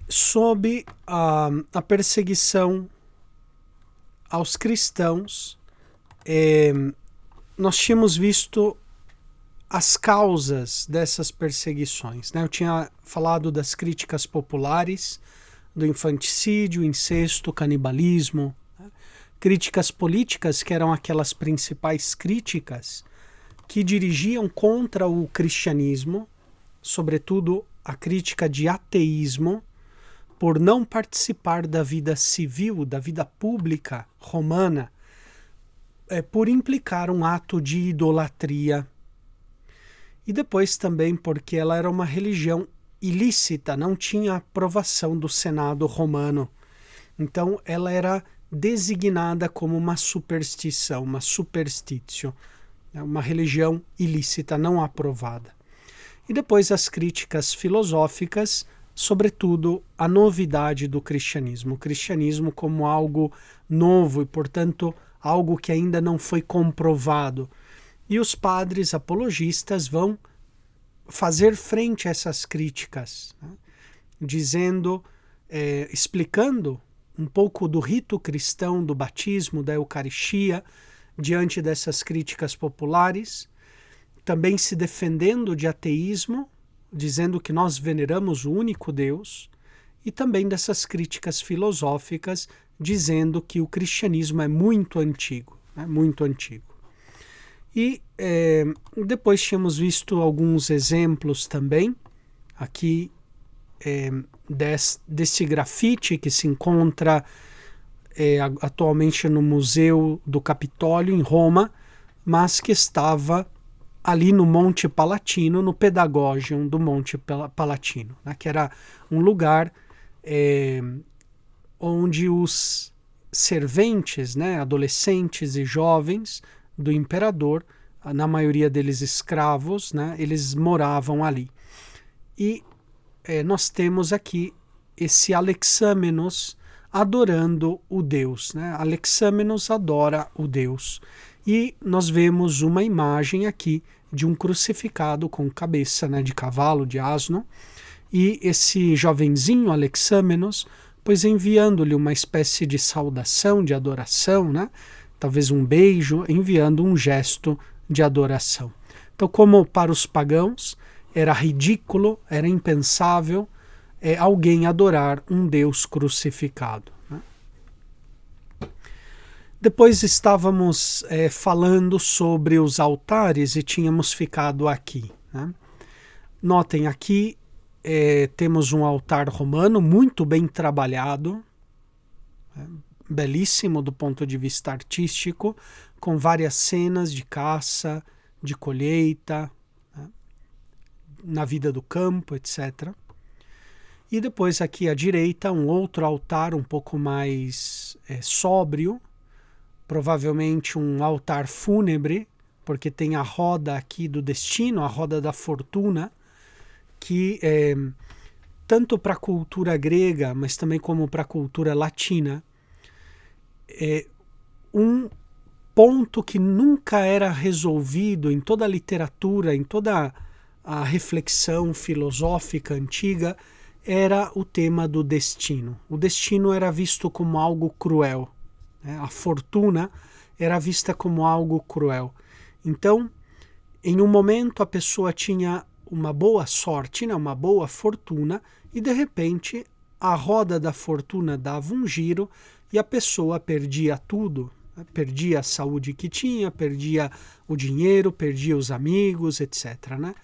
sob a perseguição aos cristãos, nós tínhamos visto as causas dessas perseguições, né? Eu tinha falado das críticas populares, do infanticídio, incesto, canibalismo, né? Críticas políticas, que eram aquelas principais críticas que dirigiam contra o cristianismo, sobretudo a crítica de ateísmo, por não participar da vida civil, da vida pública romana, por implicar um ato de idolatria. E depois também porque ela era uma religião ilícita, não tinha aprovação do Senado romano. Então ela era designada como uma superstição, uma superstitio, uma religião ilícita, não aprovada. E depois as críticas filosóficas, sobretudo a novidade do cristianismo. O cristianismo como algo novo e, portanto, algo que ainda não foi comprovado. E os padres apologistas vão fazer frente a essas críticas, né? Dizendo, explicando um pouco do rito cristão, do batismo, da Eucaristia, diante dessas críticas populares, também se defendendo de ateísmo, dizendo que nós veneramos o único Deus, e também dessas críticas filosóficas, dizendo que o cristianismo é muito antigo, né? Muito antigo. E depois tínhamos visto alguns exemplos também, aqui desse grafite que se encontra atualmente no Museu do Capitólio, em Roma, mas que estava ali no Monte Palatino, no Pedagogium do Monte Palatino, né, que era um lugar onde os serventes, né, adolescentes e jovens do imperador, na maioria deles escravos, né, eles moravam ali. E nós temos aqui esse Alexamenos adorando o Deus, né? Alexamenos adora o Deus. E nós vemos uma imagem aqui de um crucificado com cabeça, né, de cavalo, de asno, e esse jovenzinho Alexamenos, pois enviando-lhe uma espécie de saudação, de adoração, né? Talvez um beijo, enviando um gesto de adoração. Então, como para os pagãos era ridículo, era impensável alguém adorar um Deus crucificado, né? Depois estávamos falando sobre os altares e tínhamos ficado aqui, né? Notem aqui, temos um altar romano muito bem trabalhado, belíssimo do ponto de vista artístico, com várias cenas de caça, de colheita, né, na vida do campo, etc. E depois aqui à direita um outro altar um pouco mais sóbrio, provavelmente um altar fúnebre, porque tem a roda aqui do destino, a roda da fortuna, que tanto para a cultura grega, mas também como para a cultura latina, um ponto que nunca era resolvido em toda a literatura, em toda a reflexão filosófica antiga, era o tema do destino. O destino era visto como algo cruel, né? A fortuna era vista como algo cruel. Então, em um momento a pessoa tinha uma boa sorte, né? Uma boa fortuna, e de repente a roda da fortuna dava um giro e a pessoa perdia tudo, né? Perdia a saúde que tinha, perdia o dinheiro, perdia os amigos, etc., né?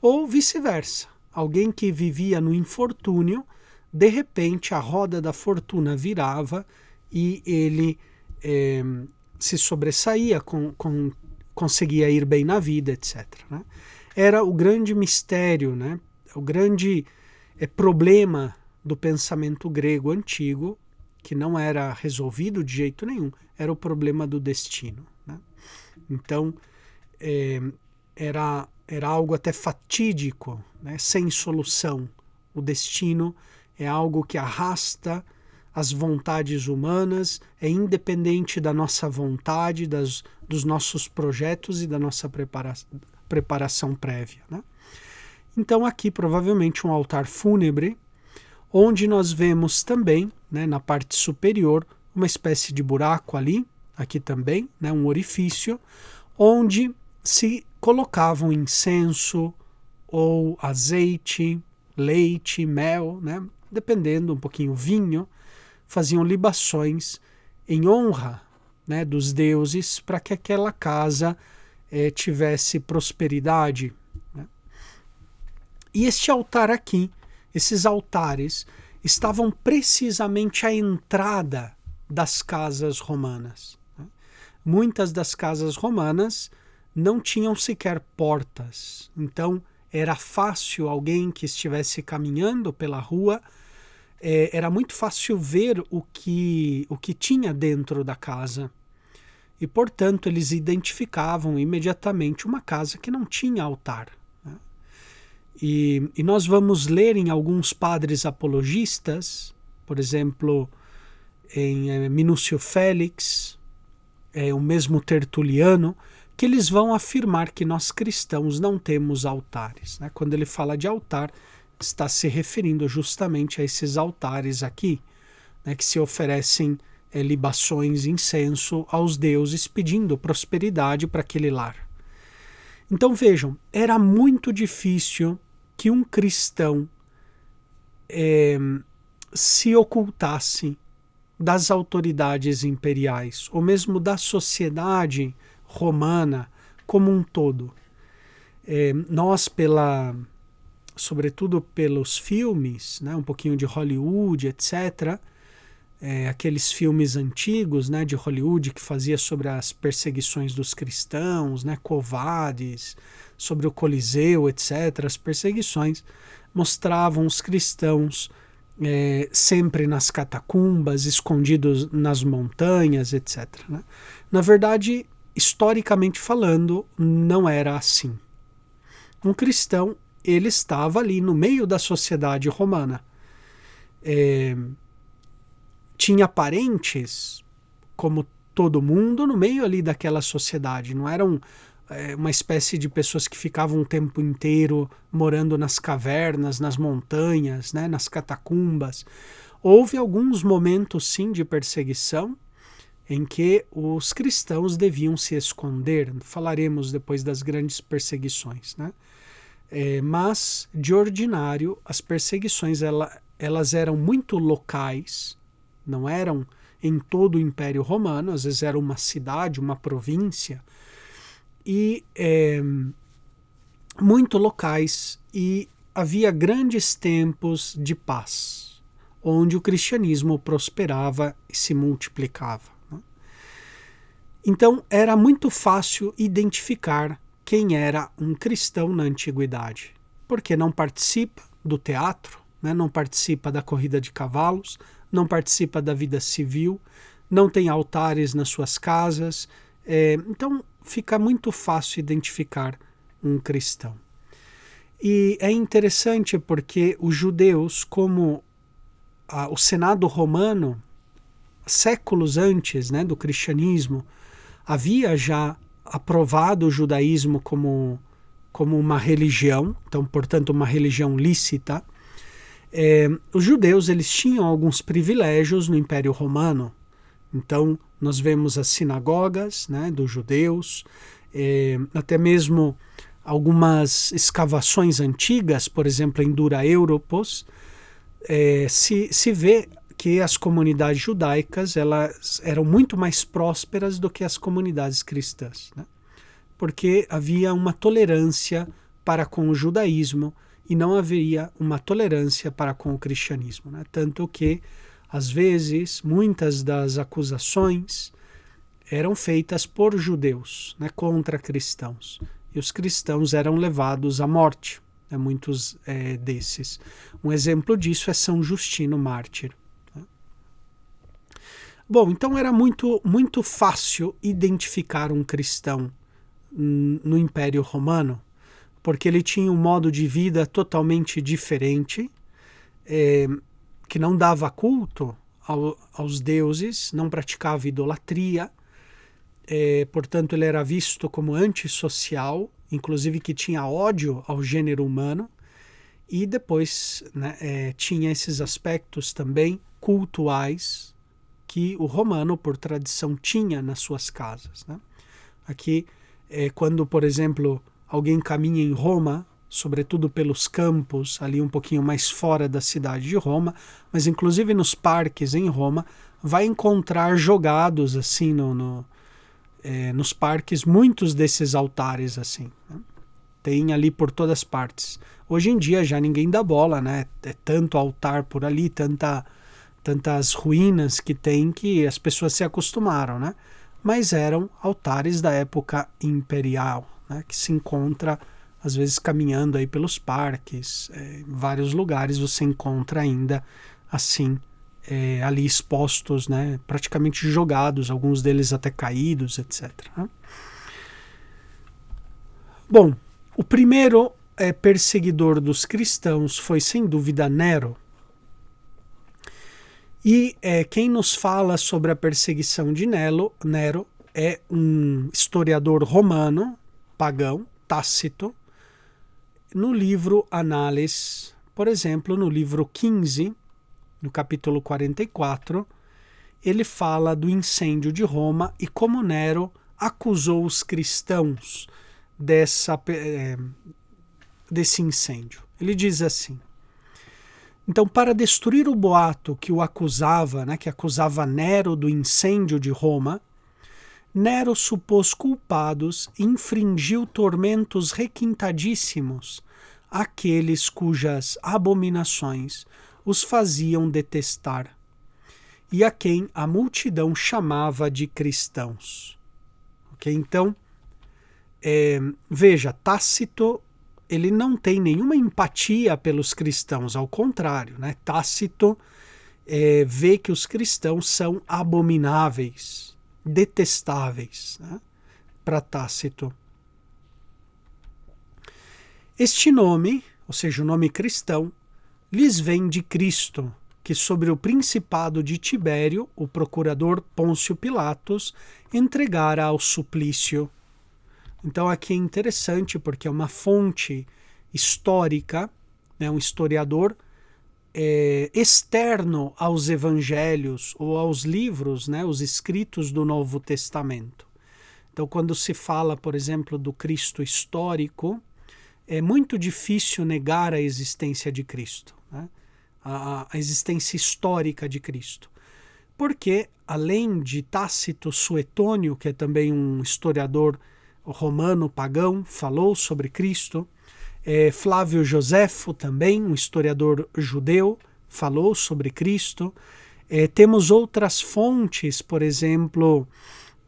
Ou vice-versa. Alguém que vivia no infortúnio, de repente a roda da fortuna virava e ele se sobressaía, conseguia ir bem na vida, etc., né? Era o grande mistério, né? O grande problema do pensamento grego antigo, que não era resolvido de jeito nenhum, era o problema do destino, né? Então, era algo até fatídico, né? Sem solução. O destino é algo que arrasta as vontades humanas, é independente da nossa vontade, dos nossos projetos e da nossa preparação prévia, né? Então aqui provavelmente um altar fúnebre, onde nós vemos também, né, na parte superior, uma espécie de buraco ali, aqui também, né, um orifício, onde se colocavam incenso ou azeite, leite, mel, né, dependendo um pouquinho vinho, faziam libações em honra, né, dos deuses para que aquela casa tivesse prosperidade. Né? E este altar aqui, esses altares, estavam precisamente à entrada das casas romanas. Né? Muitas das casas romanas não tinham sequer portas, então era fácil alguém que estivesse caminhando pela rua, era muito fácil ver o que tinha dentro da casa. E, portanto, eles identificavam imediatamente uma casa que não tinha altar. Né? E nós vamos ler em alguns padres apologistas, por exemplo, em Minúcio Félix, o mesmo Tertuliano, que eles vão afirmar que nós cristãos não temos altares. Né? Quando ele fala de altar, está se referindo justamente a esses altares aqui, né, que se oferecem libações, incenso aos deuses, pedindo prosperidade para aquele lar. Então vejam, era muito difícil que um cristão se ocultasse das autoridades imperiais, ou mesmo da sociedade romana como um todo. Nós, sobretudo pelos filmes, né, um pouquinho de Hollywood, etc., aqueles filmes antigos, né, de Hollywood que fazia sobre as perseguições dos cristãos, né, Quo Vadis, sobre o Coliseu, etc., as perseguições mostravam os cristãos sempre nas catacumbas, escondidos nas montanhas, etc. Né? Na verdade, historicamente falando, não era assim. Um cristão, ele estava ali no meio da sociedade romana. Tinha parentes, como todo mundo, no meio ali daquela sociedade. Não eram uma espécie de pessoas que ficavam o tempo inteiro morando nas cavernas, nas montanhas, né, nas catacumbas. Houve alguns momentos, sim, de perseguição em que os cristãos deviam se esconder. Falaremos depois das grandes perseguições, né? Mas, de ordinário, as perseguições elas eram muito locais, não eram em todo o Império Romano, às vezes era uma cidade, uma província, e muito locais, e havia grandes tempos de paz, onde o cristianismo prosperava e se multiplicava. Né? Então era muito fácil identificar quem era um cristão na antiguidade, porque não participa do teatro, né? Não participa da corrida de cavalos, não participa da vida civil, não tem altares nas suas casas, então fica muito fácil identificar um cristão. E é interessante porque os judeus, como o Senado romano, séculos antes, né, do cristianismo, havia já aprovado o judaísmo como uma religião, então, portanto, uma religião lícita. Os judeus eles tinham alguns privilégios no Império Romano. Então, nós vemos as sinagogas, né, dos judeus, até mesmo algumas escavações antigas, por exemplo, em Dura Europos, se vê que as comunidades judaicas elas eram muito mais prósperas do que as comunidades cristãs, né? Porque havia uma tolerância para com o judaísmo e não haveria uma tolerância para com o cristianismo, né? Tanto que, às vezes, muitas das acusações eram feitas por judeus, né, contra cristãos, e os cristãos eram levados à morte, né, muitos desses. Um exemplo disso é São Justino Mártir. Bom, então era muito, muito fácil identificar um cristão no Império Romano, porque ele tinha um modo de vida totalmente diferente, que não dava culto aos deuses, não praticava idolatria, portanto ele era visto como antissocial, inclusive que tinha ódio ao gênero humano, E depois, né, tinha esses aspectos também cultuais que o romano, por tradição, tinha nas suas casas, né? Aqui, quando, por exemplo, alguém caminha em Roma, sobretudo pelos campos, ali um pouquinho mais fora da cidade de Roma, mas inclusive nos parques em Roma, vai encontrar jogados assim nos parques muitos desses altares assim, né? Tem ali por todas partes. Hoje em dia já ninguém dá bola, né? É tanto altar por ali, tantas ruínas que tem que as pessoas se acostumaram, né? Mas eram altares da época imperial, né? Que se encontra às vezes caminhando aí pelos parques, em vários lugares você encontra ainda assim ali expostos, né? Praticamente jogados, alguns deles até caídos, etc. Né? Bom, o primeiro perseguidor dos cristãos foi sem dúvida Nero. E quem nos fala sobre a perseguição de Nero é um historiador romano, pagão, Tácito, no livro Análises, por exemplo, no livro 15, no capítulo 44, ele fala do incêndio de Roma e como Nero acusou os cristãos desse incêndio. Ele diz assim: então, para destruir o boato que o acusava, né, que acusava Nero do incêndio de Roma, Nero supôs culpados e infringiu tormentos requintadíssimos àqueles cujas abominações os faziam detestar, e a quem a multidão chamava de cristãos. Ok? Então, veja, Tácito ele não tem nenhuma empatia pelos cristãos, ao contrário, né? Tácito vê que os cristãos são abomináveis, detestáveis, né? Para Tácito. Este nome, ou seja, o nome cristão, lhes vem de Cristo, que sobre o principado de Tibério, o procurador Pôncio Pilatos, entregara ao suplício. Então aqui é interessante porque é uma fonte histórica, né, um historiador externo aos evangelhos ou aos livros, né, os escritos do Novo Testamento. Então quando se fala, por exemplo, do Cristo histórico, é muito difícil negar a existência de Cristo, né, a existência histórica de Cristo. Porque, além de Tácito Suetônio, que é também um historiador romano pagão, falou sobre Cristo, Flávio Joséfo também, um historiador judeu, falou sobre Cristo. Temos outras fontes, por exemplo,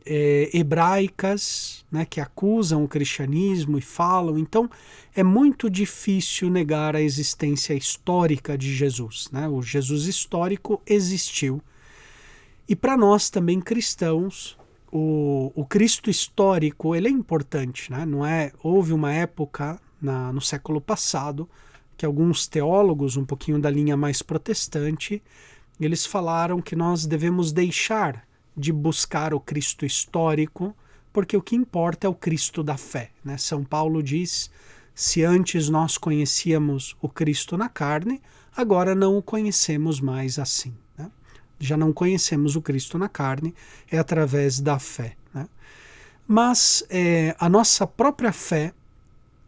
hebraicas, né, que acusam o cristianismo e falam. Então, é muito difícil negar a existência histórica de Jesus, né? O Jesus histórico existiu. E para nós também cristãos, o Cristo histórico ele é importante, né? Não é? Houve uma época no século passado que alguns teólogos, um pouquinho da linha mais protestante, eles falaram que nós devemos deixar de buscar o Cristo histórico, porque o que importa é o Cristo da fé, né? São Paulo diz: se antes nós conhecíamos o Cristo na carne, agora não o conhecemos mais assim. Já não conhecemos o Cristo na carne, é através da fé, né? Mas a nossa própria fé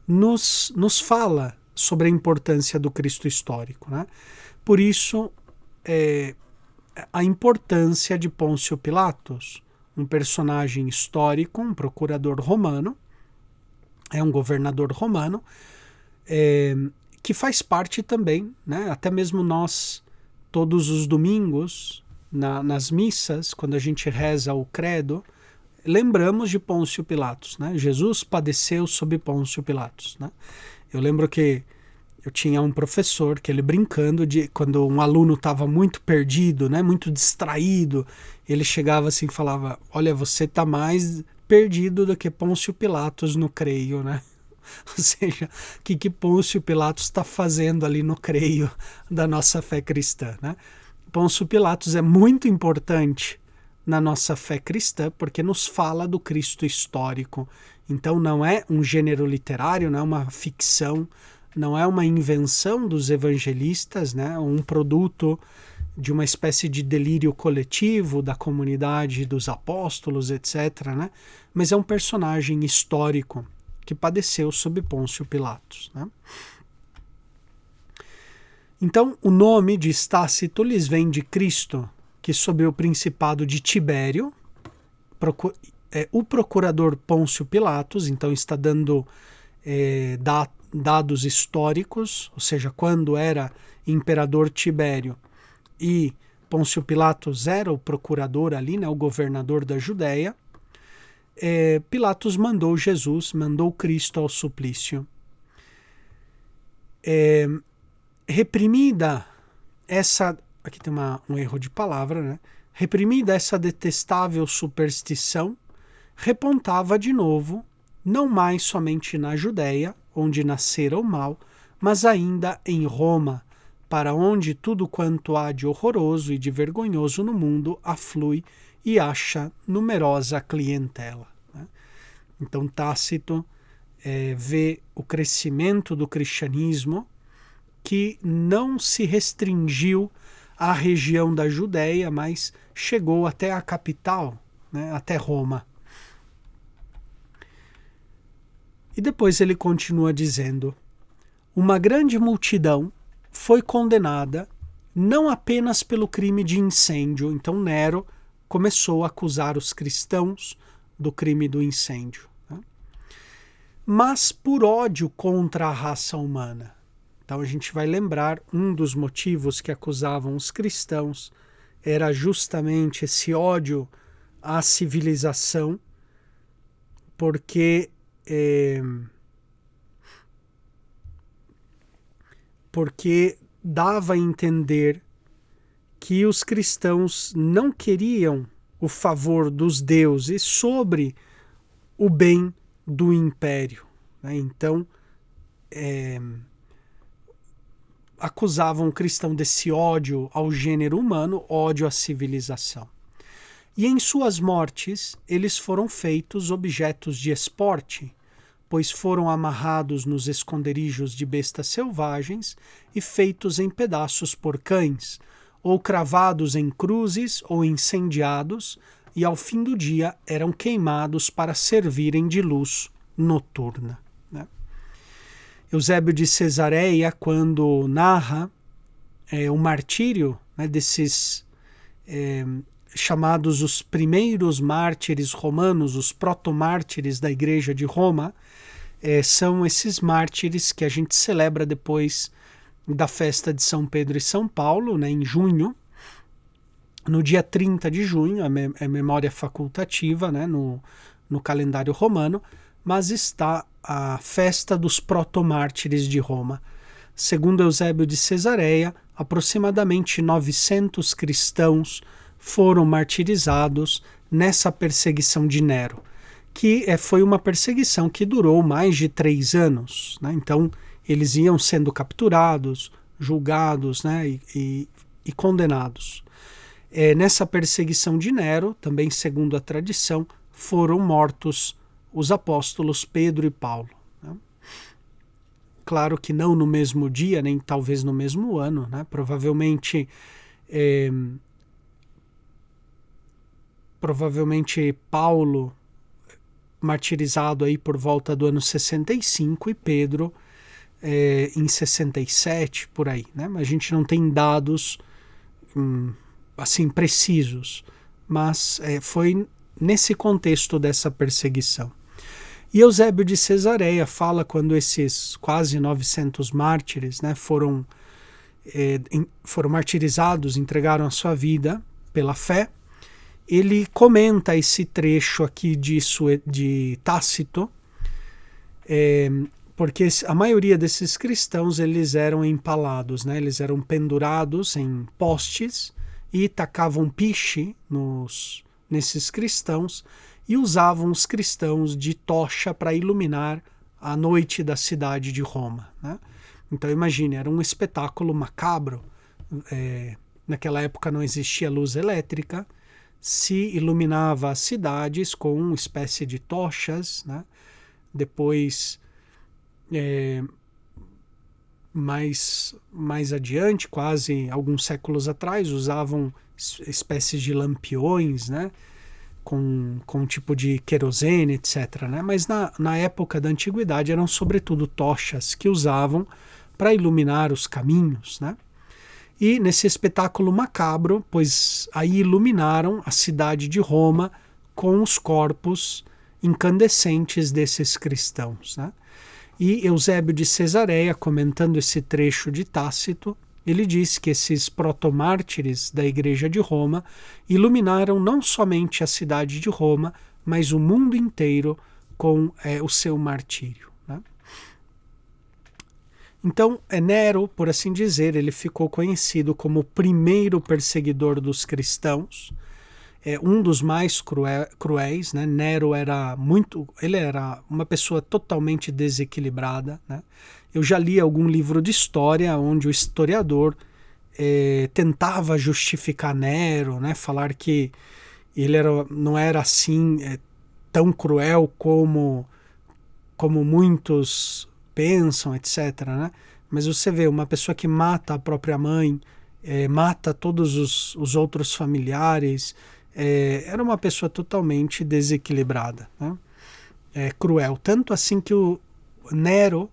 nos fala sobre a importância do Cristo histórico, né? Por isso, a importância de Pôncio Pilatos, um personagem histórico, um procurador romano, um governador romano, que faz parte também, né? Até mesmo nós, todos os domingos, nas missas, quando a gente reza o credo, lembramos de Pôncio Pilatos, né? Jesus padeceu sob Pôncio Pilatos, né? Eu lembro que eu tinha um professor que ele brincando quando um aluno estava muito perdido, né? Muito distraído, ele chegava assim e falava: olha, você está mais perdido do que Pôncio Pilatos no creio, né? Ou seja, o que Pôncio Pilatos está fazendo ali no creio da nossa fé cristã, né? Pôncio Pilatos é muito importante na nossa fé cristã porque nos fala do Cristo histórico. Então não é um gênero literário, não é uma ficção, não é uma invenção dos evangelistas, né? Um produto de uma espécie de delírio coletivo da comunidade dos apóstolos, etc., né? Mas é um personagem histórico que padeceu sob Pôncio Pilatos, né? Então, o nome de Tácito lhes vem de Cristo, que sob o principado de Tibério, o procurador Pôncio Pilatos, então está dando dados históricos, ou seja, quando era imperador Tibério e Pôncio Pilatos era o procurador ali, né, o governador da Judéia, Pilatos mandou Jesus, mandou Cristo ao suplício. Reprimida essa... Aqui tem um erro de palavra, né? Reprimida essa detestável superstição, repontava de novo, não mais somente na Judéia, onde nascera o mal, mas ainda em Roma, para onde tudo quanto há de horroroso e de vergonhoso no mundo aflui e acha numerosa clientela, né? Então Tácito vê o crescimento do cristianismo, que não se restringiu à região da Judéia, mas chegou até a capital, né, até Roma. E depois ele continua dizendo: uma grande multidão foi condenada não apenas pelo crime de incêndio. Então Nero começou a acusar os cristãos do crime do incêndio, né? Mas por ódio contra a raça humana. Então a gente vai lembrar, um dos motivos que acusavam os cristãos era justamente esse ódio à civilização, porque dava a entender que os cristãos não queriam o favor dos deuses sobre o bem do império, né? Então, acusavam o cristão desse ódio ao gênero humano, ódio à civilização. E em suas mortes, eles foram feitos objetos de esporte, pois foram amarrados nos esconderijos de bestas selvagens e feitos em pedaços por cães, ou cravados em cruzes ou incendiados, e ao fim do dia eram queimados para servirem de luz noturna, né? Eusébio de Cesareia, quando narra o martírio, né, desses chamados os primeiros mártires romanos, os protomártires da Igreja de Roma, são esses mártires que a gente celebra depois da festa de São Pedro e São Paulo, né, em junho, no dia 30 de junho, é memória facultativa, né, no calendário romano, mas está a festa dos protomártires de Roma. Segundo Eusébio de Cesareia, aproximadamente 900 cristãos foram martirizados nessa perseguição de Nero, que foi uma perseguição que durou mais de 3 anos, né? Então, eles iam sendo capturados, julgados, né, e condenados. Nessa perseguição de Nero, também segundo a tradição, foram mortos os apóstolos Pedro e Paulo, né? Claro que não no mesmo dia, nem talvez no mesmo ano, né? Provavelmente Paulo martirizado aí por volta do ano 65 e Pedro em 67, por aí, né? A gente não tem dados assim precisos, mas foi nesse contexto dessa perseguição. E Eusébio de Cesareia fala quando esses quase 900 mártires, né, foram martirizados, entregaram a sua vida pela fé. Ele comenta esse trecho aqui de Tácito, porque a maioria desses cristãos eles eram empalados, né, eles eram pendurados em postes e tacavam piche nesses cristãos, e usavam os cristãos de tocha para iluminar a noite da cidade de Roma, né? Então imagine, era um espetáculo macabro. Naquela época não existia luz elétrica, se iluminava as cidades com uma espécie de tochas, né? Depois mais adiante, quase alguns séculos atrás, usavam espécies de lampiões, né? Com um tipo de querosene, etc. Né? Mas na época da antiguidade eram sobretudo tochas que usavam para iluminar os caminhos, né? E nesse espetáculo macabro, pois aí iluminaram a cidade de Roma com os corpos incandescentes desses cristãos, né? E Eusébio de Cesareia, comentando esse trecho de Tácito, ele diz que esses protomártires da Igreja de Roma iluminaram não somente a cidade de Roma, mas o mundo inteiro com o seu martírio, né? Então, Nero, por assim dizer, ele ficou conhecido como o primeiro perseguidor dos cristãos, um dos mais cruéis, né? Nero ele era uma pessoa totalmente desequilibrada, né? Eu já li algum livro de história onde o historiador tentava justificar Nero, né? Falar que ele não era assim tão cruel como muitos pensam, etc., né? Mas você vê uma pessoa que mata a própria mãe, mata todos os outros familiares, era uma pessoa totalmente desequilibrada, né? Cruel. Tanto assim que o Nero,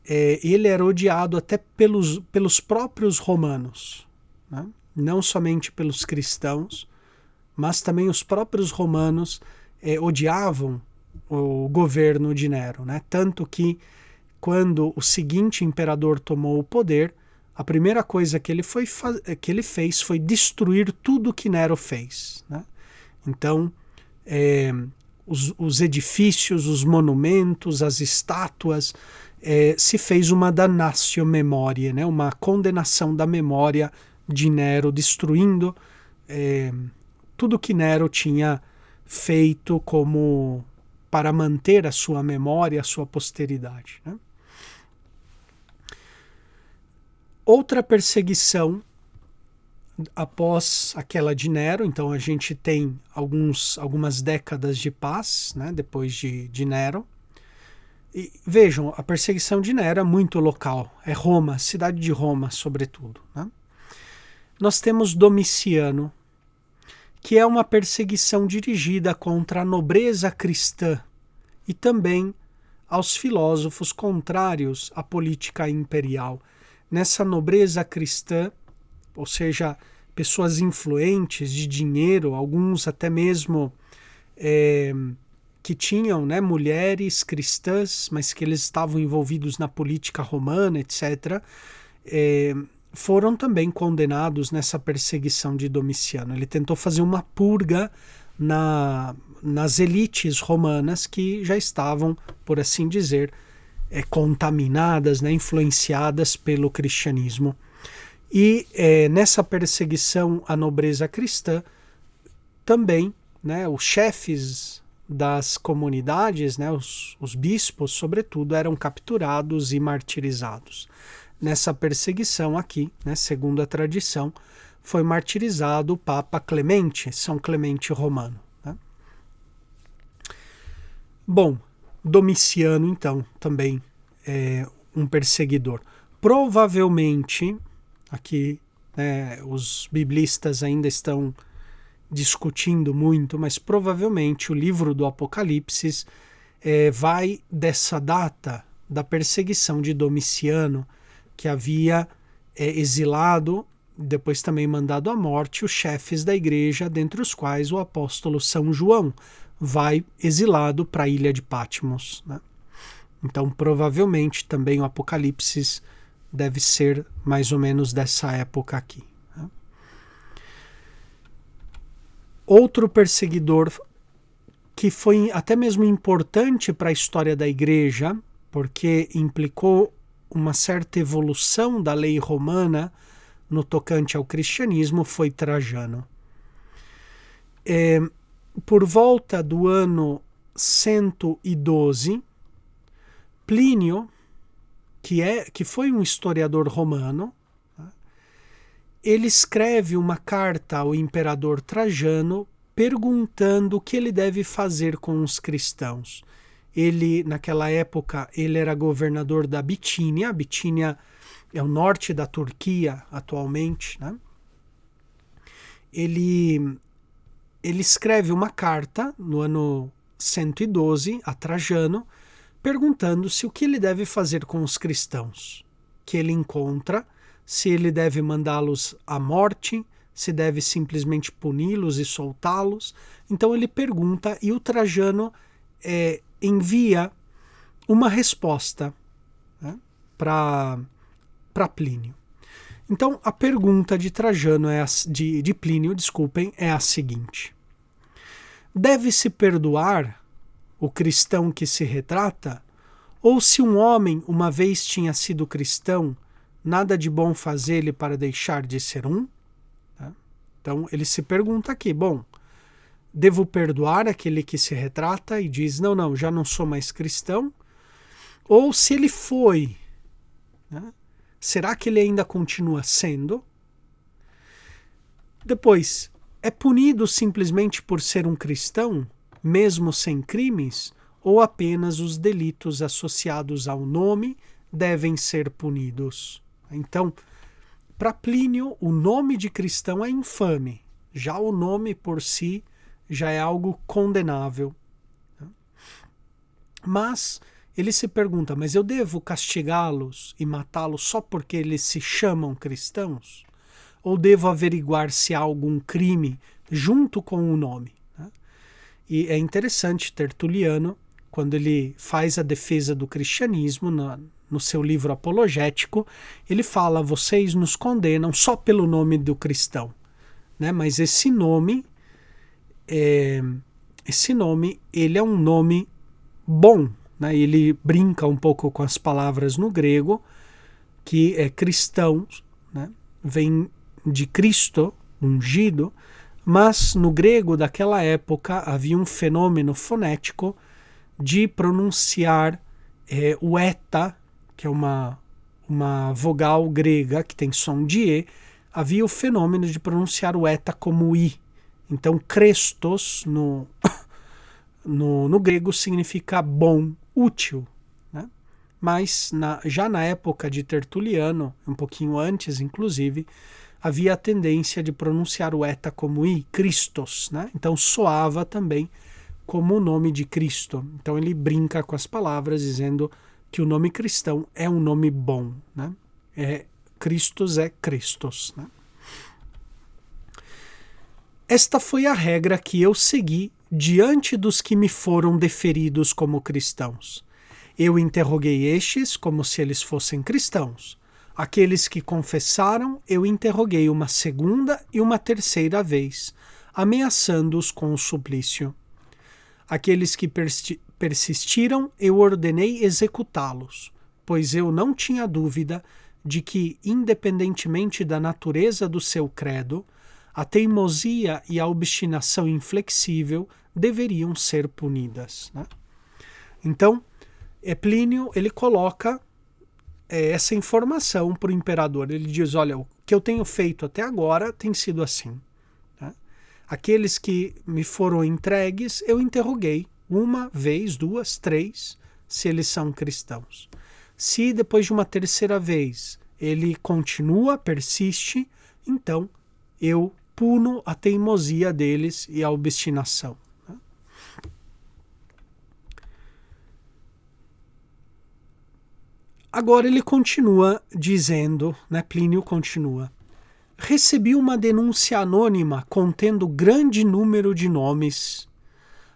ele era odiado até pelos próprios romanos, né? Não somente pelos cristãos, mas também os próprios romanos odiavam o governo de Nero, né? Tanto que quando o seguinte imperador tomou o poder, a primeira coisa que ele fez foi destruir tudo que Nero fez, né? Então, os edifícios, os monumentos, as estátuas, se fez uma damnatio memoriae, né? Uma condenação da memória de Nero, destruindo tudo que Nero tinha feito como para manter a sua memória, a sua posteridade, né? Outra perseguição após aquela de Nero, então a gente tem algumas décadas de paz, né, depois de Nero. E vejam, a perseguição de Nero é muito local, é Roma, cidade de Roma, sobretudo, né? Nós temos Domiciano, que é uma perseguição dirigida contra a nobreza cristã e também aos filósofos contrários à política imperial. Nessa nobreza cristã, ou seja, pessoas influentes de dinheiro, alguns até mesmo que tinham, né, mulheres cristãs, mas que eles estavam envolvidos na política romana, etc., foram também condenados nessa perseguição de Domiciano. Ele tentou fazer uma purga nas elites romanas que já estavam, por assim dizer, contaminadas, né, influenciadas pelo cristianismo. E nessa perseguição à nobreza cristã, também, né, os chefes das comunidades, né, os bispos, sobretudo, eram capturados e martirizados. Nessa perseguição aqui, né, segundo a tradição, foi martirizado o Papa Clemente, São Clemente Romano, né? Bom, Domiciano, então, também é um perseguidor. Provavelmente, aqui, né, os biblistas ainda estão discutindo muito, mas provavelmente o livro do Apocalipse vai dessa data da perseguição de Domiciano, que havia exilado, depois também mandado à morte, os chefes da igreja, dentre os quais o apóstolo São João vai exilado para a ilha de Patmos, né? Então, provavelmente, também o Apocalipse deve ser mais ou menos dessa época aqui, né? Outro perseguidor que foi até mesmo importante para a história da igreja, porque implicou uma certa evolução da lei romana no tocante ao cristianismo, foi Trajano. Por volta do ano 112, Plínio, que foi um historiador romano, ele escreve uma carta ao imperador Trajano perguntando o que ele deve fazer com os cristãos. Ele, naquela época, ele era governador da Bitínia. A Bitínia é o norte da Turquia atualmente, né? Ele escreve uma carta no ano 112 a Trajano, perguntando se o que ele deve fazer com os cristãos que ele encontra, se ele deve mandá-los à morte, se deve simplesmente puni-los e soltá-los. Então ele pergunta e o Trajano envia uma resposta, né, para Plínio. Então a pergunta de Trajano de Plínio, desculpem, é a seguinte: deve-se perdoar o cristão que se retrata? Ou se um homem uma vez tinha sido cristão, nada de bom fazer-lhe para deixar de ser um? Então ele se pergunta aqui, bom, devo perdoar aquele que se retrata e diz, não, já não sou mais cristão? Ou se ele foi, né, será que ele ainda continua sendo? Depois, é punido simplesmente por ser um cristão, mesmo sem crimes? Ou apenas os delitos associados ao nome devem ser punidos? Então, para Plínio, o nome de cristão é infame. Já o nome por si já é algo condenável. Mas ele se pergunta, mas eu devo castigá-los e matá-los só porque eles se chamam cristãos? Ou devo averiguar se há algum crime junto com o nome? E é interessante, Tertuliano, quando ele faz a defesa do cristianismo no seu livro apologético, ele fala, vocês nos condenam só pelo nome do cristão, né? Mas esse nome, ele é um nome bom, né? Ele brinca um pouco com as palavras no grego, que é cristão, né? Vem de Cristo, ungido, mas no grego daquela época havia um fenômeno fonético de pronunciar o eta, que é uma vogal grega que tem som de E, havia o fenômeno de pronunciar o eta como I. Então, Christos no grego significa bom, útil, né? Mas já na época de Tertuliano, um pouquinho antes inclusive, havia a tendência de pronunciar o eta como I, Christos, né? Então soava também como o nome de Cristo. Então ele brinca com as palavras dizendo que o nome cristão é um nome bom, né? Christos é Christos, né? Esta foi a regra que eu segui diante dos que me foram deferidos como cristãos. Eu interroguei estes como se eles fossem cristãos. Aqueles que confessaram, eu interroguei uma segunda e uma terceira vez, ameaçando-os com o suplício. Aqueles que persistiram, eu ordenei executá-los, pois eu não tinha dúvida de que, independentemente da natureza do seu credo, a teimosia e a obstinação inflexível deveriam ser punidas, né? Então, Plínio ele coloca essa informação para o imperador. Ele diz, olha, o que eu tenho feito até agora tem sido assim, né? Aqueles que me foram entregues, eu interroguei uma vez, duas, três, se eles são cristãos. Se depois de uma terceira vez ele continua, persiste, então eu puno a teimosia deles e a obstinação. Agora ele continua dizendo, né, Plínio continua, recebi uma denúncia anônima contendo grande número de nomes.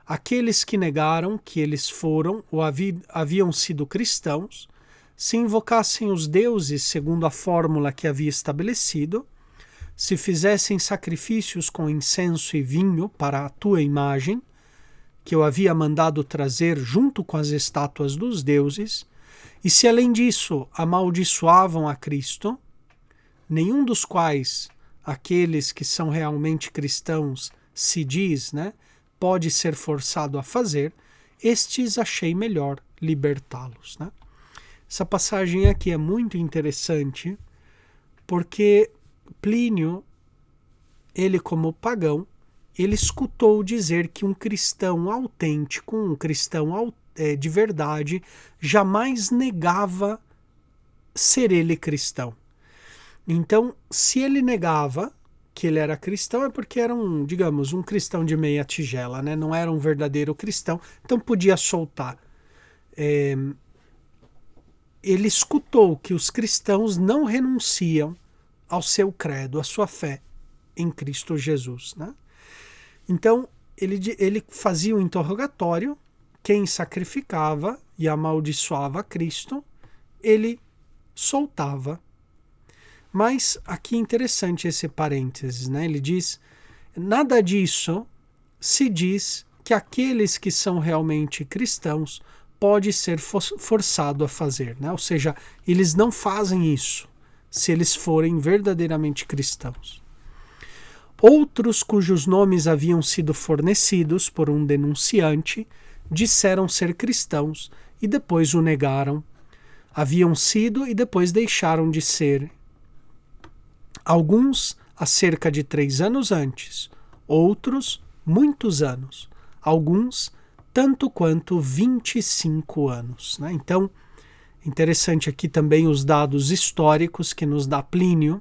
Aqueles que negaram que eles foram ou haviam sido cristãos, se invocassem os deuses segundo a fórmula que havia estabelecido, se fizessem sacrifícios com incenso e vinho para a tua imagem, que eu havia mandado trazer junto com as estátuas dos deuses, e se além disso amaldiçoavam a Cristo, nenhum dos quais aqueles que são realmente cristãos se diz, né, pode ser forçado a fazer, estes achei melhor libertá-los, né? Essa passagem aqui é muito interessante porque Plínio, ele como pagão, ele escutou dizer que um cristão autêntico, um cristão de verdade jamais negava ser ele cristão. Então, se ele negava que ele era cristão, é porque era digamos, um cristão de meia tigela, né? Não era um verdadeiro cristão, então podia soltar. Ele escutou que os cristãos não renunciam ao seu credo, à sua fé em Cristo Jesus, né? Então, ele fazia um interrogatório, quem sacrificava e amaldiçoava Cristo, ele soltava. Mas aqui é interessante esse parênteses, né? Ele diz, nada disso se diz que aqueles que são realmente cristãos pode ser forçado a fazer, né? Ou seja, eles não fazem isso se eles forem verdadeiramente cristãos. Outros cujos nomes haviam sido fornecidos por um denunciante disseram ser cristãos e depois o negaram. Haviam sido e depois deixaram de ser. Alguns há cerca de 3 anos antes, outros muitos anos, alguns tanto quanto 25 anos. Né? Então, interessante aqui também os dados históricos que nos dá Plínio,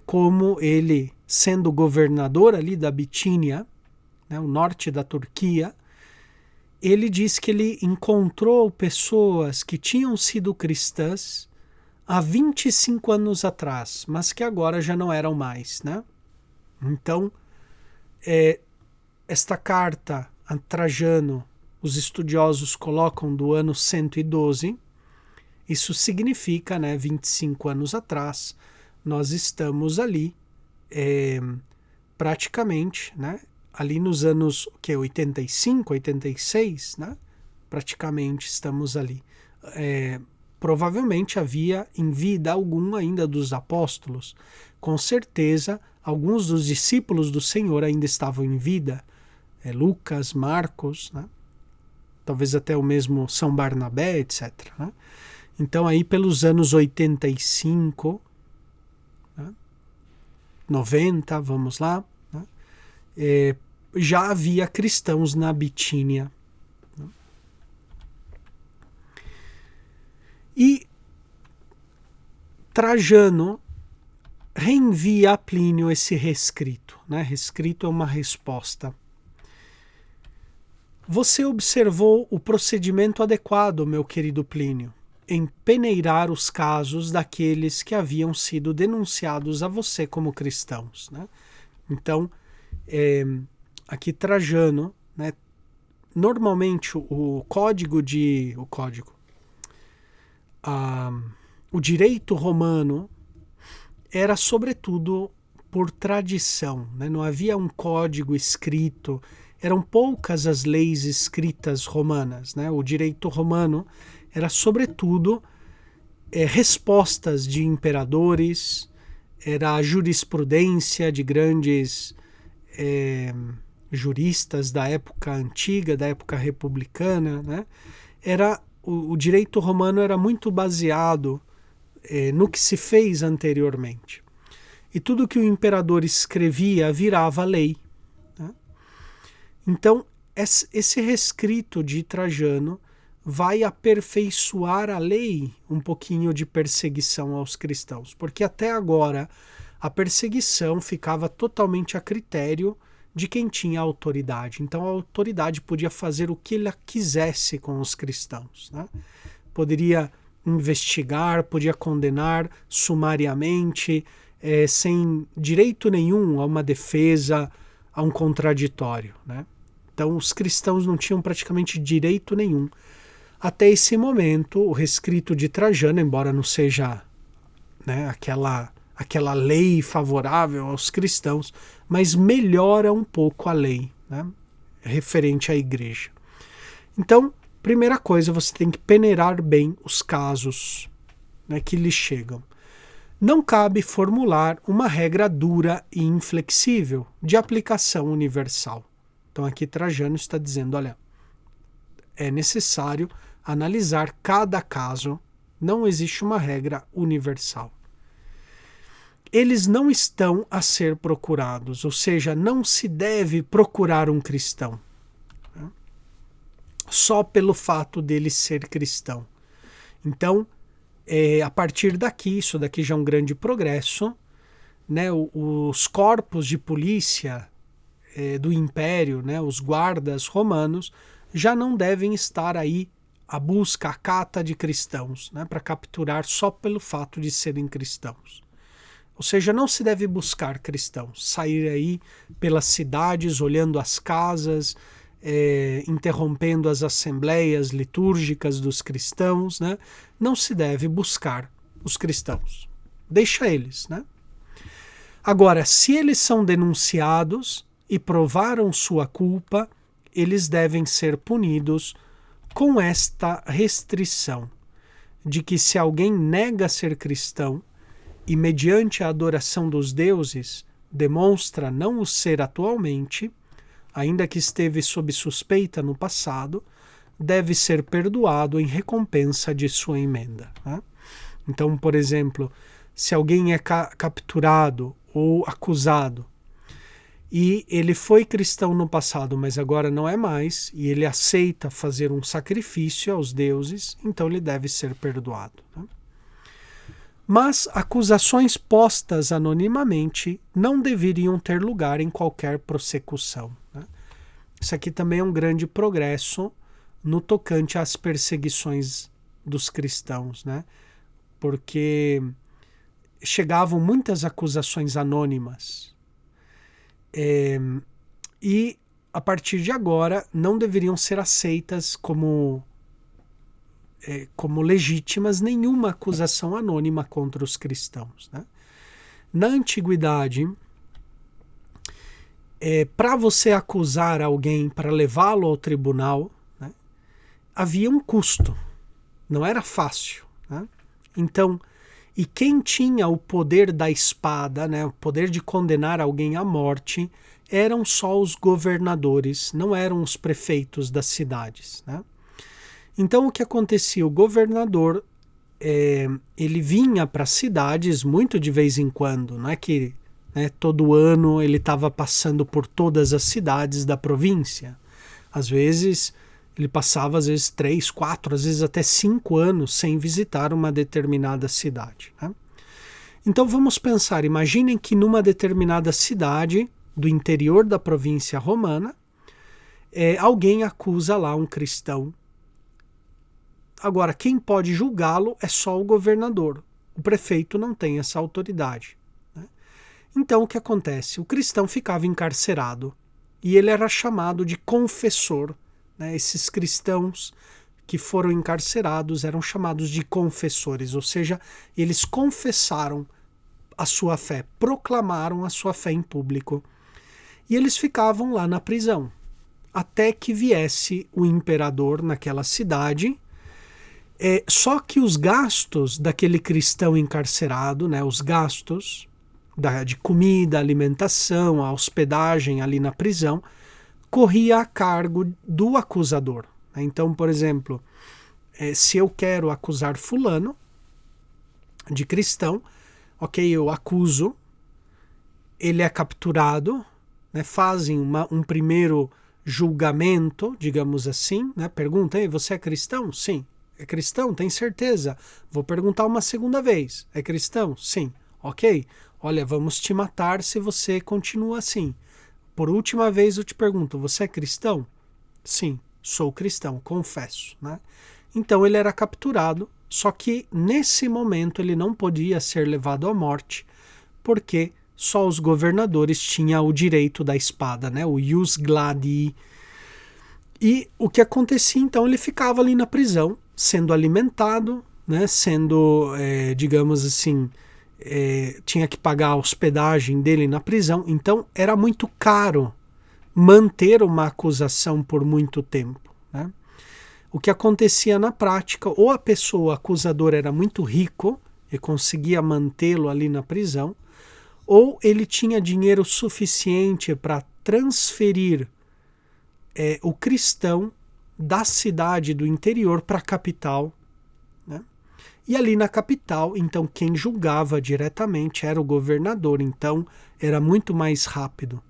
como ele, sendo governador ali da Bitínia, né, o norte da Turquia, ele diz que ele encontrou pessoas que tinham sido cristãs há 25 anos atrás, mas que agora já não eram mais, né? Então, esta carta a Trajano, os estudiosos colocam do ano 112, isso significa, né, 25 anos atrás, nós estamos ali, praticamente, né, ali nos anos 85, 86, né, praticamente estamos ali. Provavelmente havia em vida algum ainda dos apóstolos. Com certeza, alguns dos discípulos do Senhor ainda estavam em vida. Lucas, Marcos, né? Talvez até o mesmo São Barnabé, etc. Né? Então, aí pelos anos 85, né? 90, vamos lá, né? Já havia cristãos na Bitínia. E Trajano reenvia a Plínio esse rescrito. Né? Rescrito é uma resposta. Você observou o procedimento adequado, meu querido Plínio, em peneirar os casos daqueles que haviam sido denunciados a você como cristãos. Né? Então, aqui Trajano, né? Normalmente o direito romano era sobretudo por tradição, né? Não havia um código escrito, eram poucas as leis escritas romanas, né? O direito romano era sobretudo respostas de imperadores, era a jurisprudência de grandes juristas da época antiga, da época republicana, né? O direito romano era muito baseado no que se fez anteriormente. E tudo que o imperador escrevia virava lei. Né? Então, esse rescrito de Trajano vai aperfeiçoar a lei um pouquinho de perseguição aos cristãos, porque até agora a perseguição ficava totalmente a critério de quem tinha autoridade. Então a autoridade podia fazer o que ela quisesse com os cristãos. Né? Poderia investigar, podia condenar sumariamente, sem direito nenhum a uma defesa, a um contraditório. Né? Então os cristãos não tinham praticamente direito nenhum. Até esse momento, o rescrito de Trajano, embora não seja, né, aquela lei favorável aos cristãos, mas melhora um pouco a lei, né, referente à igreja. Então, primeira coisa, você tem que peneirar bem os casos, né, que lhe chegam. Não cabe formular uma regra dura e inflexível de aplicação universal. Então aqui Trajano está dizendo, olha, é necessário analisar cada caso, não existe uma regra universal. Eles não estão a ser procurados, ou seja, não se deve procurar um cristão. só pelo fato dele ser cristão. Então, a partir daqui, isso daqui já é um grande progresso, né? Os corpos de polícia do Império, né? Os guardas romanos, já não devem estar aí à busca, à cata de cristãos, né? Para capturar só pelo fato de serem cristãos. Ou seja, não se deve buscar cristãos, sair aí pelas cidades, olhando as casas, interrompendo as assembleias litúrgicas dos cristãos, né? Não se deve buscar os cristãos. Deixa eles, né? Agora, se eles são denunciados e provaram sua culpa, eles devem ser punidos com esta restrição de que se alguém nega ser cristão e mediante a adoração dos deuses demonstra não o ser atualmente, ainda que esteve sob suspeita no passado, deve ser perdoado em recompensa de sua emenda, né? Então, por exemplo, se alguém é capturado ou acusado e ele foi cristão no passado, mas agora não é mais, e ele aceita fazer um sacrifício aos deuses, então ele deve ser perdoado, né? Mas acusações postas anonimamente não deveriam ter lugar em qualquer prossecução, né? Isso aqui também é um grande progresso no tocante às perseguições dos cristãos, né? Porque chegavam muitas acusações anônimas e a partir de agora não deveriam ser aceitas como legítimas nenhuma acusação anônima contra os cristãos, né? Na antiguidade, para você acusar alguém, para levá-lo ao tribunal, né, havia um custo, não era fácil, né? Então, e quem tinha o poder da espada, né, o poder de condenar alguém à morte, eram só os governadores, não eram os prefeitos das cidades, né? Então o que acontecia? O governador ele vinha para as cidades muito de vez em quando, não é que, né, todo ano ele estava passando por todas as cidades da província. Às vezes ele passava 3, 4, às vezes até 5 anos sem visitar uma determinada cidade, né? Então vamos pensar, imaginem que numa determinada cidade do interior da província romana, alguém acusa lá um cristão. Agora, quem pode julgá-lo é só o governador. O prefeito não tem essa autoridade, né? Então, o que acontece? O cristão ficava encarcerado e ele era chamado de confessor, né? Esses cristãos que foram encarcerados eram chamados de confessores, ou seja, eles confessaram a sua fé, proclamaram a sua fé em público. E eles ficavam lá na prisão, até que viesse o imperador naquela cidade. Só que os gastos daquele cristão encarcerado, né, os gastos de comida, alimentação, a hospedagem ali na prisão, corria a cargo do acusador, né? Então, por exemplo, se eu quero acusar fulano de cristão, ok, eu acuso, ele é capturado, né, fazem um primeiro julgamento, digamos assim, né, pergunta, você é cristão? Sim. É cristão? Tem certeza? Vou perguntar uma segunda vez. É cristão? Sim. Ok. Olha, vamos te matar se você continua assim. Por última vez eu te pergunto, você é cristão? Sim, sou cristão, confesso, né? Então ele era capturado, só que nesse momento ele não podia ser levado à morte, porque só os governadores tinham o direito da espada, né? O ius gladii. E o que acontecia então? Ele ficava ali na prisão, sendo alimentado, né, sendo, digamos assim, tinha que pagar a hospedagem dele na prisão. Então era muito caro manter uma acusação por muito tempo, né? O que acontecia na prática, ou a pessoa acusadora era muito rico e conseguia mantê-lo ali na prisão, ou ele tinha dinheiro suficiente para transferir o cristão da cidade do interior para a capital, né? E ali na capital, então, quem julgava diretamente era o governador, então era muito mais rápido.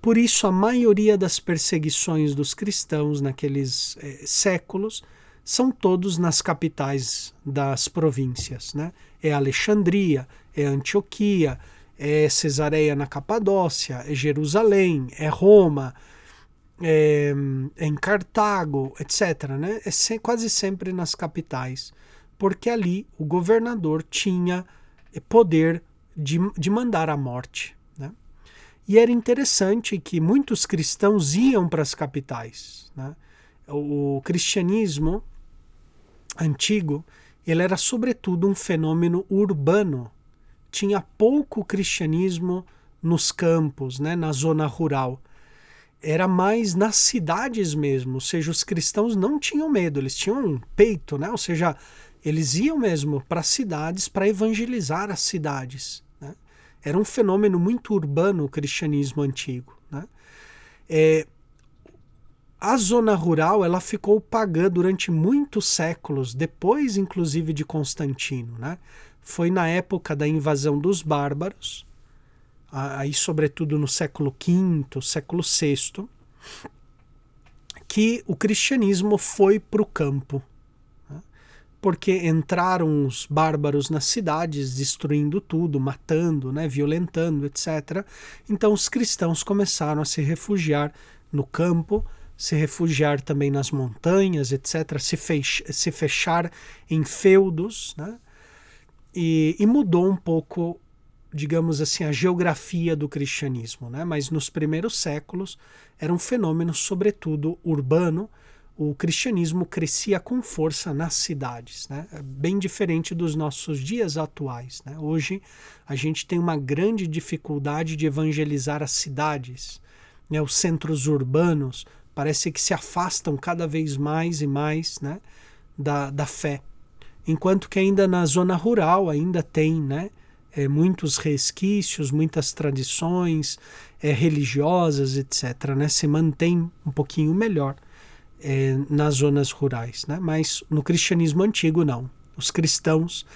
por isso a maioria das perseguições dos cristãos naqueles séculos são todos nas capitais das províncias, né? É Alexandria, é Antioquia, é Cesareia na Capadócia, é Jerusalém, é Roma, é em Cartago, etc., né? Quase sempre nas capitais, porque ali o governador tinha poder de mandar a morte, né? E era interessante que muitos cristãos iam para as capitais, né? O cristianismo antigo, ele era sobretudo um fenômeno urbano. Tinha pouco cristianismo nos campos, né, na zona rural. Era mais nas cidades mesmo, ou seja, os cristãos não tinham medo, eles tinham um peito, né? Ou seja, eles iam mesmo para as cidades para evangelizar as cidades, né? Era um fenômeno muito urbano o cristianismo antigo, né? A zona rural ela ficou pagã durante muitos séculos, depois inclusive de Constantino, né? Foi na época da invasão dos bárbaros, aí sobretudo no século V, século VI, que o cristianismo foi para o campo, né? Porque entraram os bárbaros nas cidades, destruindo tudo, matando, né? Violentando, etc. Então os cristãos começaram a se refugiar no campo, se refugiar também nas montanhas, etc., se fechar em feudos, né? E mudou um pouco, digamos assim, a geografia do cristianismo, né? Mas nos primeiros séculos era um fenômeno, sobretudo, urbano. O cristianismo crescia com força nas cidades, né? Bem diferente dos nossos dias atuais, né? Hoje a gente tem uma grande dificuldade de evangelizar as cidades, né? Os centros urbanos parece que se afastam cada vez mais e mais, né, da fé. Enquanto que ainda na zona rural ainda tem, né, muitos resquícios, muitas tradições religiosas, etc., né, se mantém um pouquinho melhor nas zonas rurais, né? Mas no cristianismo antigo não. Os cristãos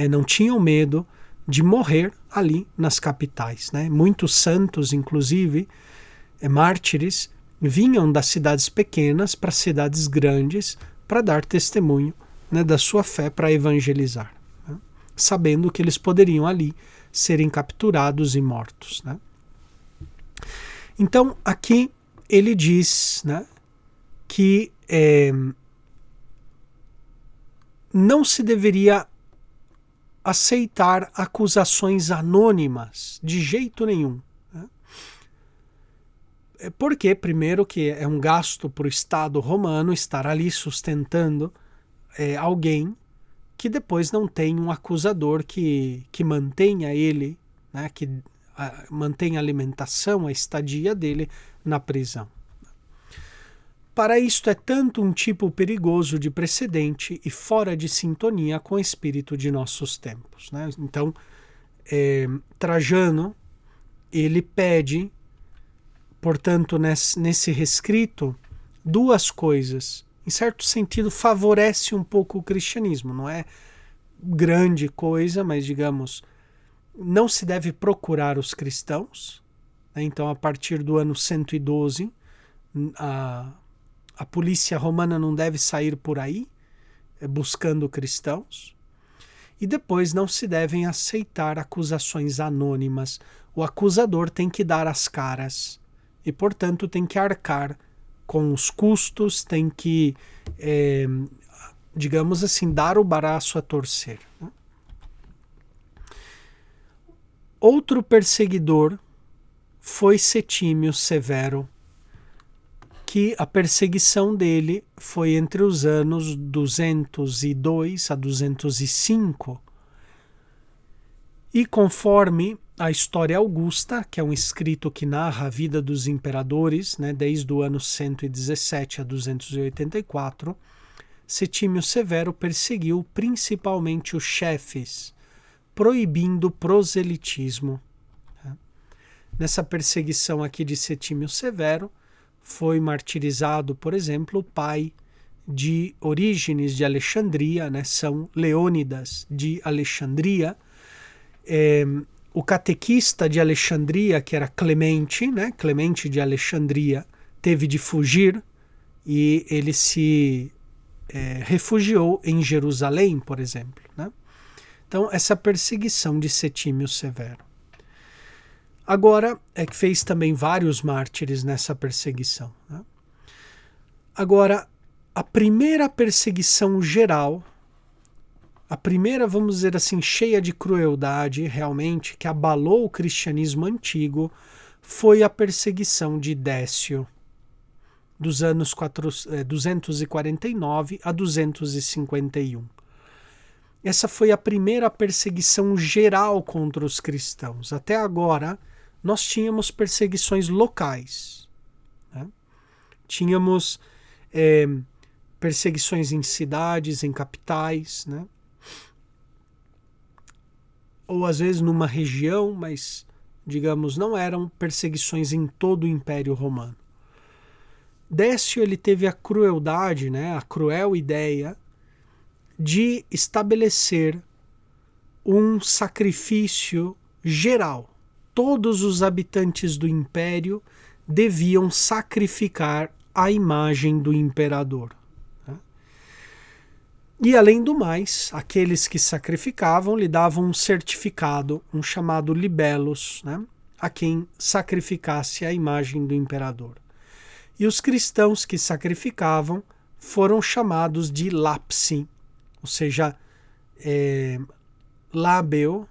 não tinham medo de morrer ali nas capitais, né? Muitos santos, inclusive, mártires, vinham das cidades pequenas para cidades grandes para dar testemunho, né, da sua fé, para evangelizar, né? Sabendo que eles poderiam ali serem capturados e mortos, né? Então aqui ele diz, né, que não se deveria aceitar acusações anônimas de jeito nenhum. Porque, primeiro, que é um gasto para o Estado romano estar ali sustentando alguém que depois não tem um acusador que mantenha ele, né, que mantenha a alimentação, a estadia dele na prisão. Para isto é tanto um tipo perigoso de precedente e fora de sintonia com o espírito de nossos tempos, né? Então, Trajano, ele pede, portanto, nesse rescrito, duas coisas. Em certo sentido, favorece um pouco o cristianismo. Não é grande coisa, mas, digamos, não se deve procurar os cristãos, né? Então, a partir do ano 112, a polícia romana não deve sair por aí buscando cristãos. E depois não se devem aceitar acusações anônimas. O acusador tem que dar as caras e, portanto, tem que arcar com os custos, tem que, digamos assim, dar o braço a torcer, né? Outro perseguidor foi Setímio Severo, que a perseguição dele foi entre os anos 202 a 205. E conforme a História Augusta, que é um escrito que narra a vida dos imperadores, né, desde o ano 117 a 284, Setímio Severo perseguiu principalmente os chefes, proibindo o proselitismo. Nessa perseguição aqui de Setímio Severo, foi martirizado, por exemplo, o pai de Orígenes de Alexandria, né, São Leônidas de Alexandria. o catequista de Alexandria, que era Clemente, né? Clemente de Alexandria, teve de fugir e ele se refugiou em Jerusalém, por exemplo, né? Então, essa perseguição de Setímio Severo. Agora, é que fez também vários mártires nessa perseguição, né? Agora, a primeira perseguição geral, a primeira, vamos dizer assim, cheia de crueldade, realmente, que abalou o cristianismo antigo, foi a perseguição de Décio, dos anos 249 a 251. Essa foi a primeira perseguição geral contra os cristãos. Até agora, nós tínhamos perseguições locais, né? Tínhamos perseguições em cidades, em capitais, né? Ou às vezes numa região, mas, digamos, não eram perseguições em todo o Império Romano. Décio, ele teve a crueldade, né, a cruel ideia de estabelecer um sacrifício geral. Todos os habitantes do império deviam sacrificar a imagem do imperador, né? E além do mais, aqueles que sacrificavam lhe davam um certificado, um chamado libellus, né, a quem sacrificasse a imagem do imperador. E os cristãos que sacrificavam foram chamados de lapsi, ou seja, labeo,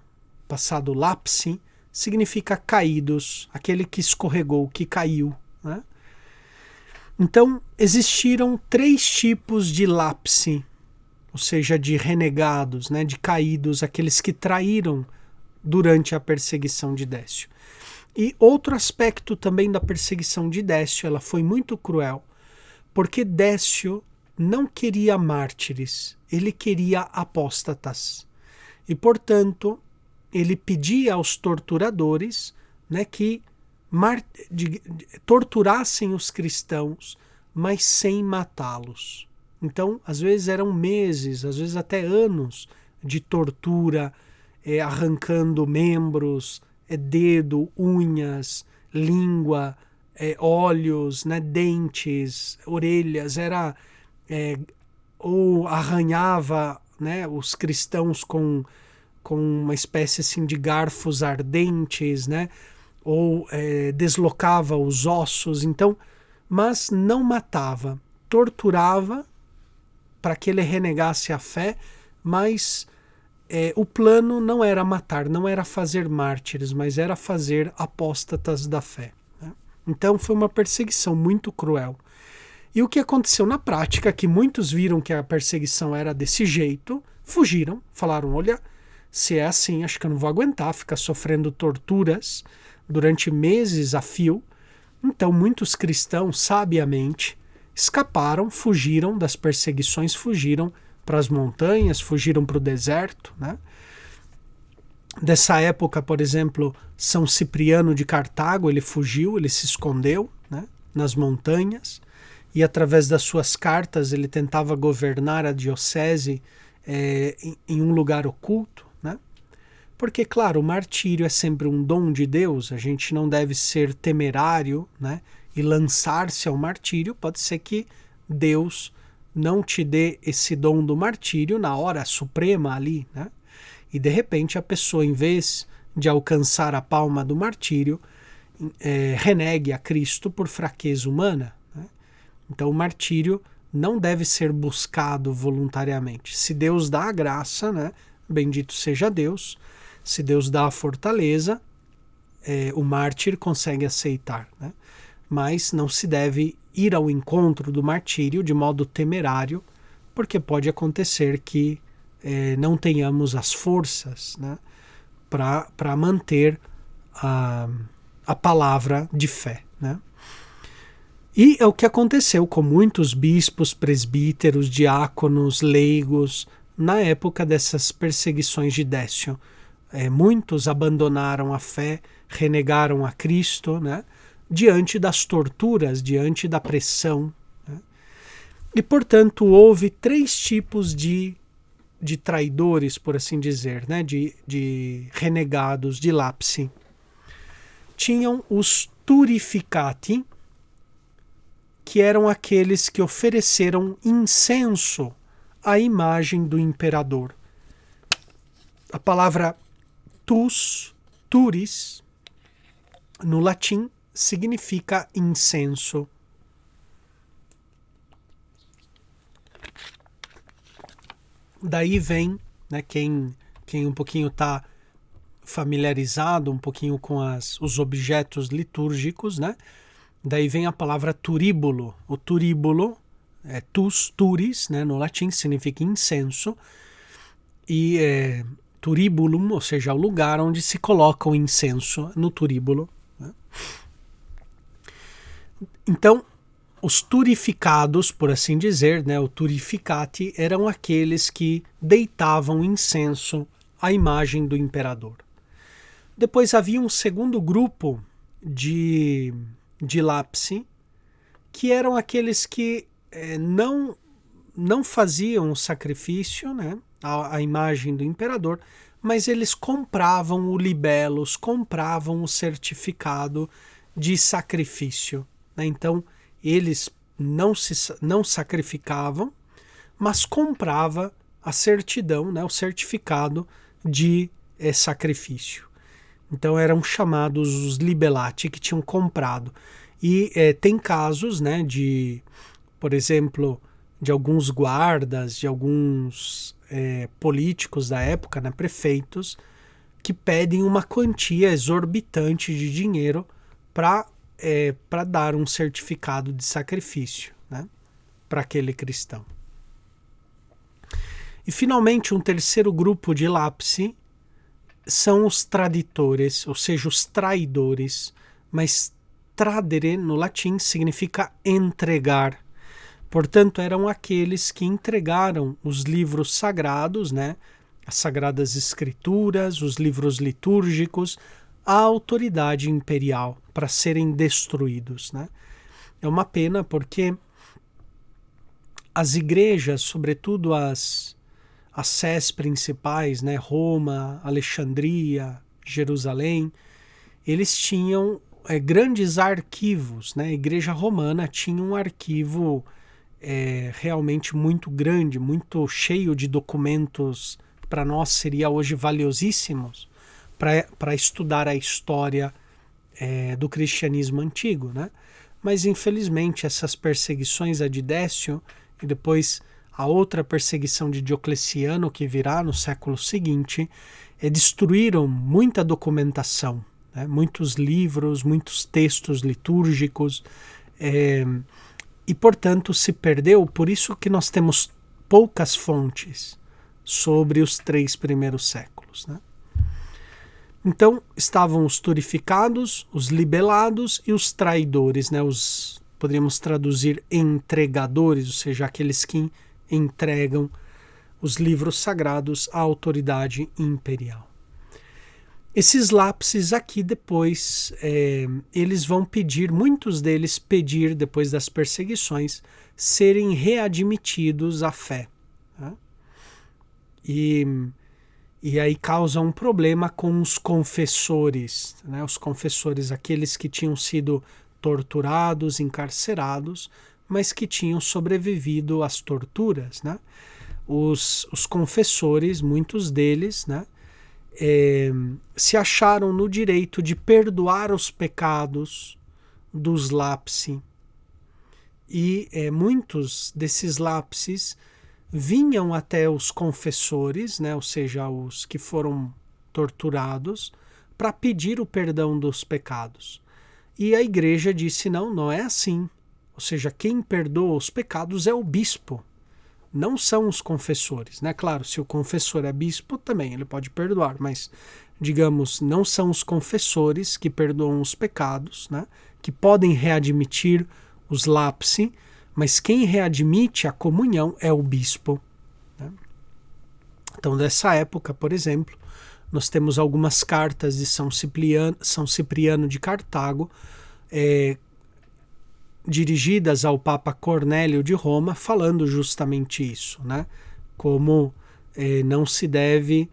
passado lapsi, significa caídos, aquele que escorregou, que caiu, né? Então, existiram 3 tipos de lapsi, ou seja, de renegados, né, de caídos, aqueles que traíram durante a perseguição de Décio. E outro aspecto também da perseguição de Décio, ela foi muito cruel, porque Décio não queria mártires, ele queria apóstatas. E, portanto, ele pedia aos torturadores, né, que torturassem os cristãos, mas sem matá-los. Então, às vezes eram meses, às vezes até anos de tortura, arrancando membros, dedo, unhas, língua, olhos, né, dentes, orelhas, ou arranhava, né, os cristãos com uma espécie assim de garfos ardentes, né, ou deslocava os ossos, então, mas não matava, torturava para que ele renegasse a fé, mas o plano não era matar, não era fazer mártires, mas era fazer apóstatas da fé, né? Então foi uma perseguição muito cruel. E o que aconteceu na prática, que muitos viram que a perseguição era desse jeito, fugiram, falaram, olha, se é assim, acho que eu não vou aguentar ficar sofrendo torturas durante meses a fio. Então muitos cristãos, sabiamente, escaparam, fugiram das perseguições, fugiram para as montanhas, fugiram para o deserto, né? Dessa época, por exemplo, São Cipriano de Cartago, ele fugiu, ele se escondeu, né, nas montanhas, e através das suas cartas ele tentava governar a diocese em um lugar oculto, né? Porque, claro, o martírio é sempre um dom de Deus, a gente não deve ser temerário, né, e lançar-se ao martírio. Pode ser que Deus não te dê esse dom do martírio na hora suprema ali, né? E de repente a pessoa, em vez de alcançar a palma do martírio, renegue a Cristo por fraqueza humana, né? Então o martírio não deve ser buscado voluntariamente. Se Deus dá a graça, né? Bendito seja Deus. Se Deus dá a fortaleza, o mártir consegue aceitar, né? Mas não se deve ir ao encontro do martírio de modo temerário, porque pode acontecer que não tenhamos as forças, né, para manter a palavra de fé, né? E é o que aconteceu com muitos bispos, presbíteros, diáconos, leigos, na época dessas perseguições de Décio. Muitos abandonaram a fé, renegaram a Cristo, né, diante das torturas, diante da pressão, né? E, portanto, houve 3 tipos de de traidores, por assim dizer, né? De renegados, de lapsi. Tinham os turificati, que eram aqueles que ofereceram incenso à imagem do imperador. A palavra turis, no latim, significa incenso. Daí vem, né, quem um pouquinho está familiarizado um pouquinho com os objetos litúrgicos, né? Daí vem a palavra turíbulo. O turíbulo é turis, né, no latim, significa incenso, e turibulum, ou seja, o lugar onde se coloca o incenso, no turíbulo. Né? Então, os turificados, por assim dizer, né, o turificati, eram aqueles que deitavam incenso à imagem do imperador. Depois havia um segundo grupo de lapsi, que eram aqueles que não faziam o sacrifício, né, à imagem do imperador, mas eles compravam o libelos, compravam o certificado de sacrifício. Né? Então, eles não sacrificavam, mas comprava a certidão, né, o certificado de sacrifício. Então eram chamados os libelati, que tinham comprado. E tem casos, né, por exemplo, de alguns guardas, de alguns políticos da época, né, prefeitos, que pedem uma quantia exorbitante de dinheiro para dar um certificado de sacrifício, né, para aquele cristão. E finalmente um terceiro grupo de lapsi são os traditores, ou seja, os traidores, mas tradere no latim significa entregar. Portanto, eram aqueles que entregaram os livros sagrados, né, as sagradas escrituras, os livros litúrgicos, à autoridade imperial para serem destruídos. Né? É uma pena porque as igrejas, sobretudo as sés principais, né, Roma, Alexandria, Jerusalém, eles tinham grandes arquivos. Né? A Igreja Romana tinha um arquivo realmente muito grande, muito cheio de documentos, para nós seria hoje valiosíssimos, para estudar a história do cristianismo antigo. Né? Mas infelizmente essas perseguições a de Décio e depois a outra perseguição de Diocleciano, que virá no século seguinte, destruíram muita documentação, né? Muitos livros, muitos textos litúrgicos, e portanto se perdeu. Por isso que nós temos poucas fontes sobre os 3 primeiros séculos. Né? Então estavam os turificados, os libelados e os traidores, né? Poderíamos traduzir entregadores, ou seja, aqueles que entregam os livros sagrados à autoridade imperial. Esses lapses aqui depois, eles vão pedir, muitos deles pedir, depois das perseguições, serem readmitidos à fé. Né? E aí causa um problema com os confessores. Né? Os confessores, aqueles que tinham sido torturados, encarcerados, mas que tinham sobrevivido às torturas. Né? Os confessores, muitos deles, né, se acharam no direito de perdoar os pecados dos lapsi. E muitos desses lapsis vinham até os confessores, né, ou seja, os que foram torturados, para pedir o perdão dos pecados. E a igreja disse: não é assim. Ou seja, quem perdoa os pecados é o bispo, não são os confessores. Né? Claro, se o confessor é bispo, também ele pode perdoar, mas, digamos, não são os confessores que perdoam os pecados, né? Que podem readmitir os lapsi, mas quem readmite a comunhão é o bispo. Né? Então, dessa época, por exemplo, nós temos algumas cartas de São Cipriano de Cartago, dirigidas ao Papa Cornélio de Roma, falando justamente isso, né? Como não se deve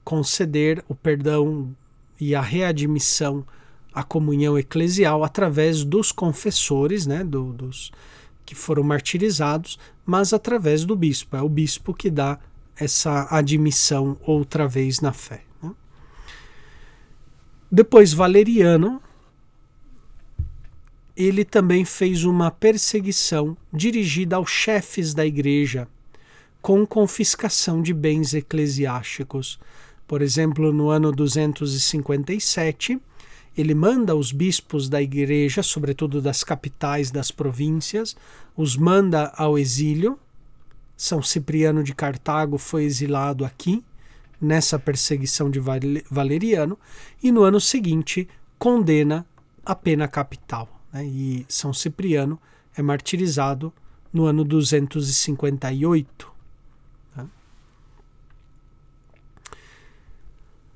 conceder o perdão e a readmissão à comunhão eclesial através dos confessores, né, dos que foram martirizados, mas através do bispo. É o bispo que dá essa admissão outra vez na fé, né? Depois, Valeriano, ele também fez uma perseguição dirigida aos chefes da igreja, com confiscação de bens eclesiásticos. Por exemplo, no ano 257, ele manda os bispos da igreja, sobretudo das capitais das províncias, os manda ao exílio. São Cipriano de Cartago foi exilado aqui, nessa perseguição de Valeriano, e no ano seguinte condena a pena capital, né? E São Cipriano é martirizado no ano 258. Né?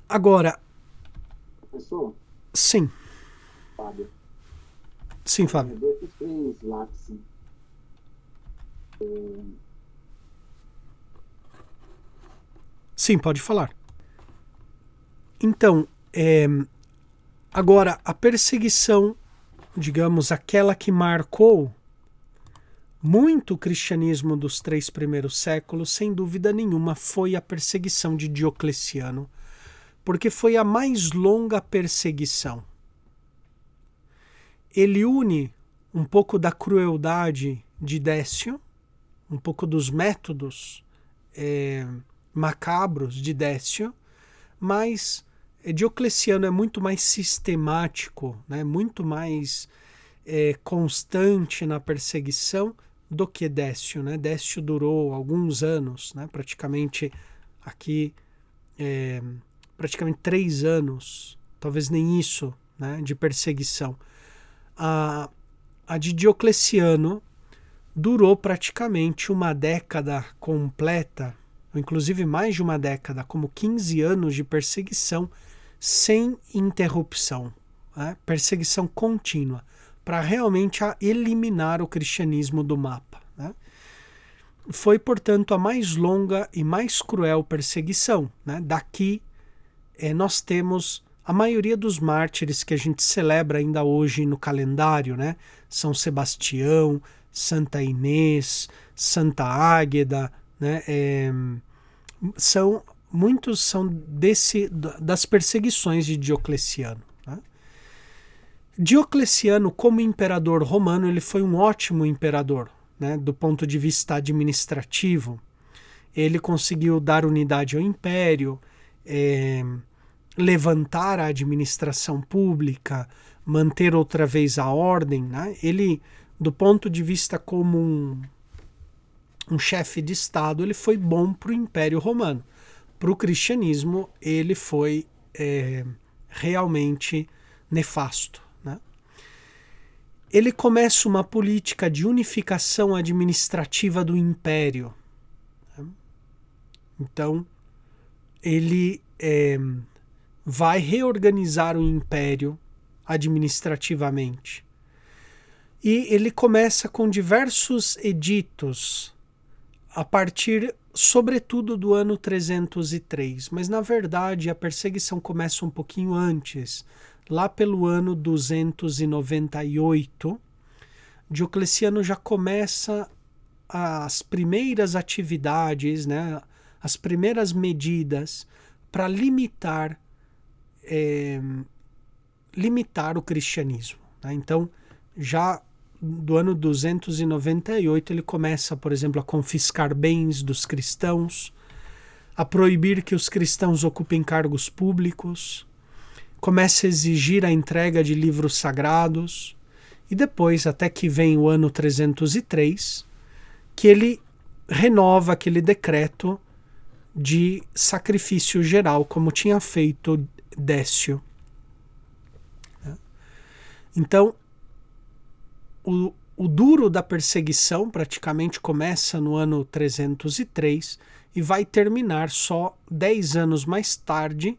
Agora, Professor? sim. Fábio. Sim, Fábio. Desses três lápis, sim, pode falar. Então, agora, a perseguição, digamos, aquela que marcou muito o cristianismo dos 3 primeiros séculos, sem dúvida nenhuma, foi a perseguição de Diocleciano, porque foi a mais longa perseguição. Ele une um pouco da crueldade de Décio, um pouco dos métodos macabros de Décio, mas Diocleciano é muito mais sistemático, né, muito mais constante na perseguição do que Décio, né? Décio durou alguns anos, né, praticamente aqui, praticamente 3 anos, talvez nem isso, né, de perseguição. A de Diocleciano durou praticamente uma década completa, ou inclusive mais de uma década, como 15 anos de perseguição sem interrupção, né? Perseguição contínua, para realmente eliminar o cristianismo do mapa, né? Foi, portanto, a mais longa e mais cruel perseguição, né? Daqui nós temos a maioria dos mártires que a gente celebra ainda hoje no calendário, né? São Sebastião, Santa Inês, Santa Águeda, né? Muitos são das perseguições de Diocleciano, né? Diocleciano, como imperador romano, ele foi um ótimo imperador, né? Do ponto de vista administrativo. Ele conseguiu dar unidade ao império, levantar a administração pública, manter outra vez a ordem, né? Ele, do ponto de vista como um chefe de Estado, ele foi bom para o Império Romano. Para o cristianismo, ele foi realmente nefasto, né? Ele começa uma política de unificação administrativa do Império, né? Então, ele vai reorganizar o Império administrativamente. E ele começa com diversos editos, a partir, sobretudo, do ano 303. Mas, na verdade, a perseguição começa um pouquinho antes. Lá pelo ano 298, Diocleciano já começa as primeiras atividades, né, as primeiras medidas para limitar o cristianismo, né? Então, já do ano 298, ele começa, por exemplo, a confiscar bens dos cristãos, a proibir que os cristãos ocupem cargos públicos, começa a exigir a entrega de livros sagrados, e depois, até que vem o ano 303, que ele renova aquele decreto de sacrifício geral, como tinha feito Décio. Então, o duro da perseguição praticamente começa no ano 303 e vai terminar só 10 anos mais tarde,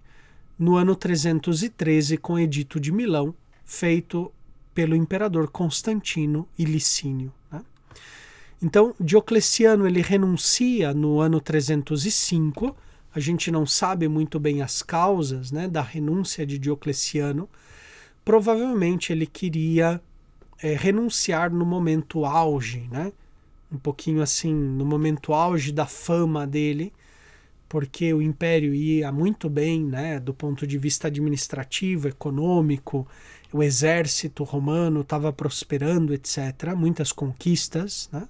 no ano 313, com o Edito de Milão, feito pelo imperador Constantino e Licínio, né? Então, Diocleciano ele renuncia no ano 305. A gente não sabe muito bem as causas, né, da renúncia de Diocleciano. Provavelmente ele queria renunciar no momento auge, né? Um pouquinho assim, no momento auge da fama dele, porque o império ia muito bem, né, do ponto de vista administrativo, econômico, o exército romano estava prosperando, etc. Muitas conquistas, né?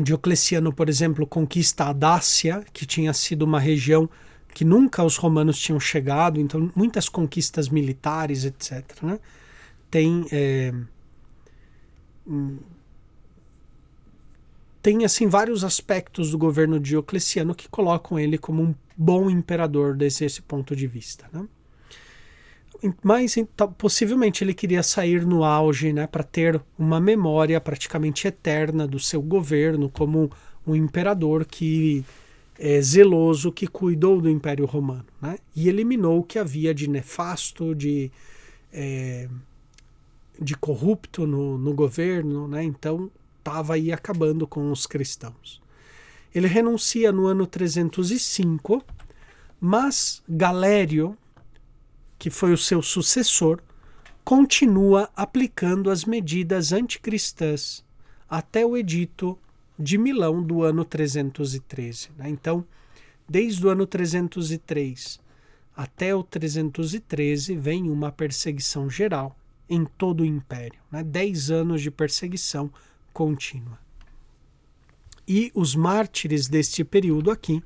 Diocleciano, por exemplo, conquista a Dácia, que tinha sido uma região que nunca os romanos tinham chegado, então muitas conquistas militares, etc. Né? Tem assim vários aspectos do governo de Diocleciano que colocam ele como um bom imperador desde esse ponto de vista, né? Mas então, possivelmente ele queria sair no auge, né, para ter uma memória praticamente eterna do seu governo como um imperador que é zeloso, que cuidou do Império Romano, né, e eliminou o que havia de nefasto, de corrupto no governo, né, então estava aí acabando com os cristãos. Ele renuncia no ano 305, mas Galério, que foi o seu sucessor, continua aplicando as medidas anticristãs até o Edito de Milão do ano 313. Né? Então, desde o ano 303 até o 313 vem uma perseguição geral em todo o Império. Né? 10 anos de perseguição contínua. E os mártires deste período aqui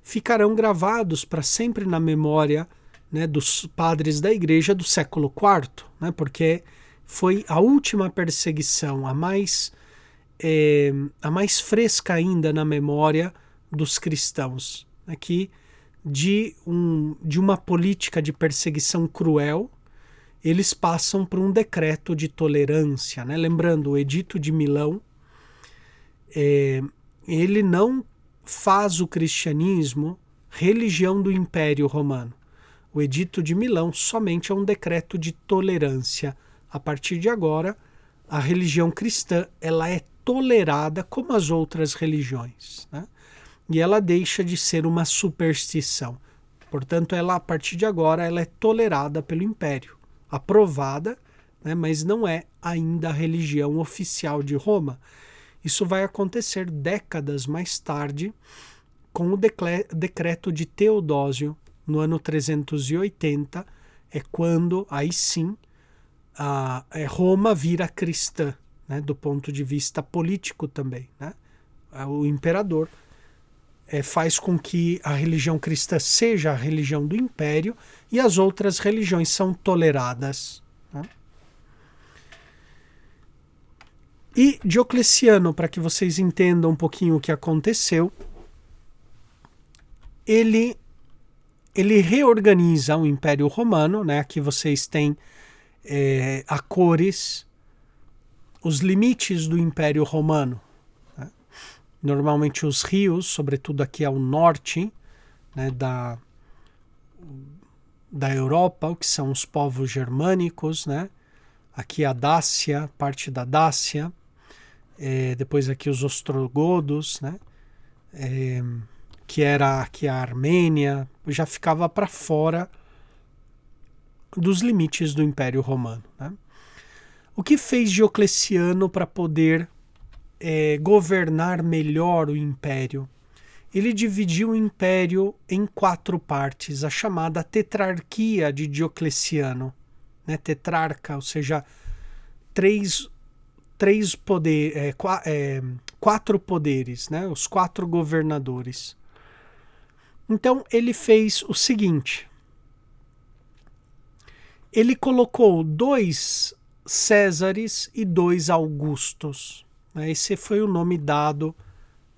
ficarão gravados para sempre na memória, né, dos padres da igreja do século IV, né, porque foi a última perseguição, a mais fresca ainda na memória dos cristãos, né, que de uma política de perseguição cruel, eles passam por um decreto de tolerância. Né? Lembrando, o Edito de Milão, ele não faz o cristianismo religião do Império Romano. O Edito de Milão somente é um decreto de tolerância. A partir de agora, a religião cristã ela é tolerada como as outras religiões, né? E ela deixa de ser uma superstição. Portanto, ela, a partir de agora, ela é tolerada pelo Império, aprovada, né? Mas não é ainda a religião oficial de Roma. Isso vai acontecer décadas mais tarde com o decreto de Teodósio, no ano 380, é quando, aí sim, Roma vira cristã, né, do ponto de vista político também. Né? O imperador faz com que a religião cristã seja a religião do império e as outras religiões são toleradas. Né? E Diocleciano, para que vocês entendam um pouquinho o que aconteceu, ele reorganiza o Império Romano, né? Aqui vocês têm a cores, os limites do Império Romano. Né? Normalmente os rios, sobretudo aqui ao norte, né, da Europa, que são os povos germânicos, né? Aqui a Dácia, parte da Dácia, depois aqui os ostrogodos, né? Que era aqui a Armênia, já ficava para fora dos limites do Império Romano. Né? O que fez Diocleciano para poder governar melhor o Império? Ele dividiu o Império em 4 partes, a chamada tetrarquia de Diocleciano. Né? Tetrarca, ou seja, 4 poderes, né? Os 4 governadores. Então ele fez o seguinte, ele colocou 2 Césares e 2 Augustos. Né? Esse foi o nome dado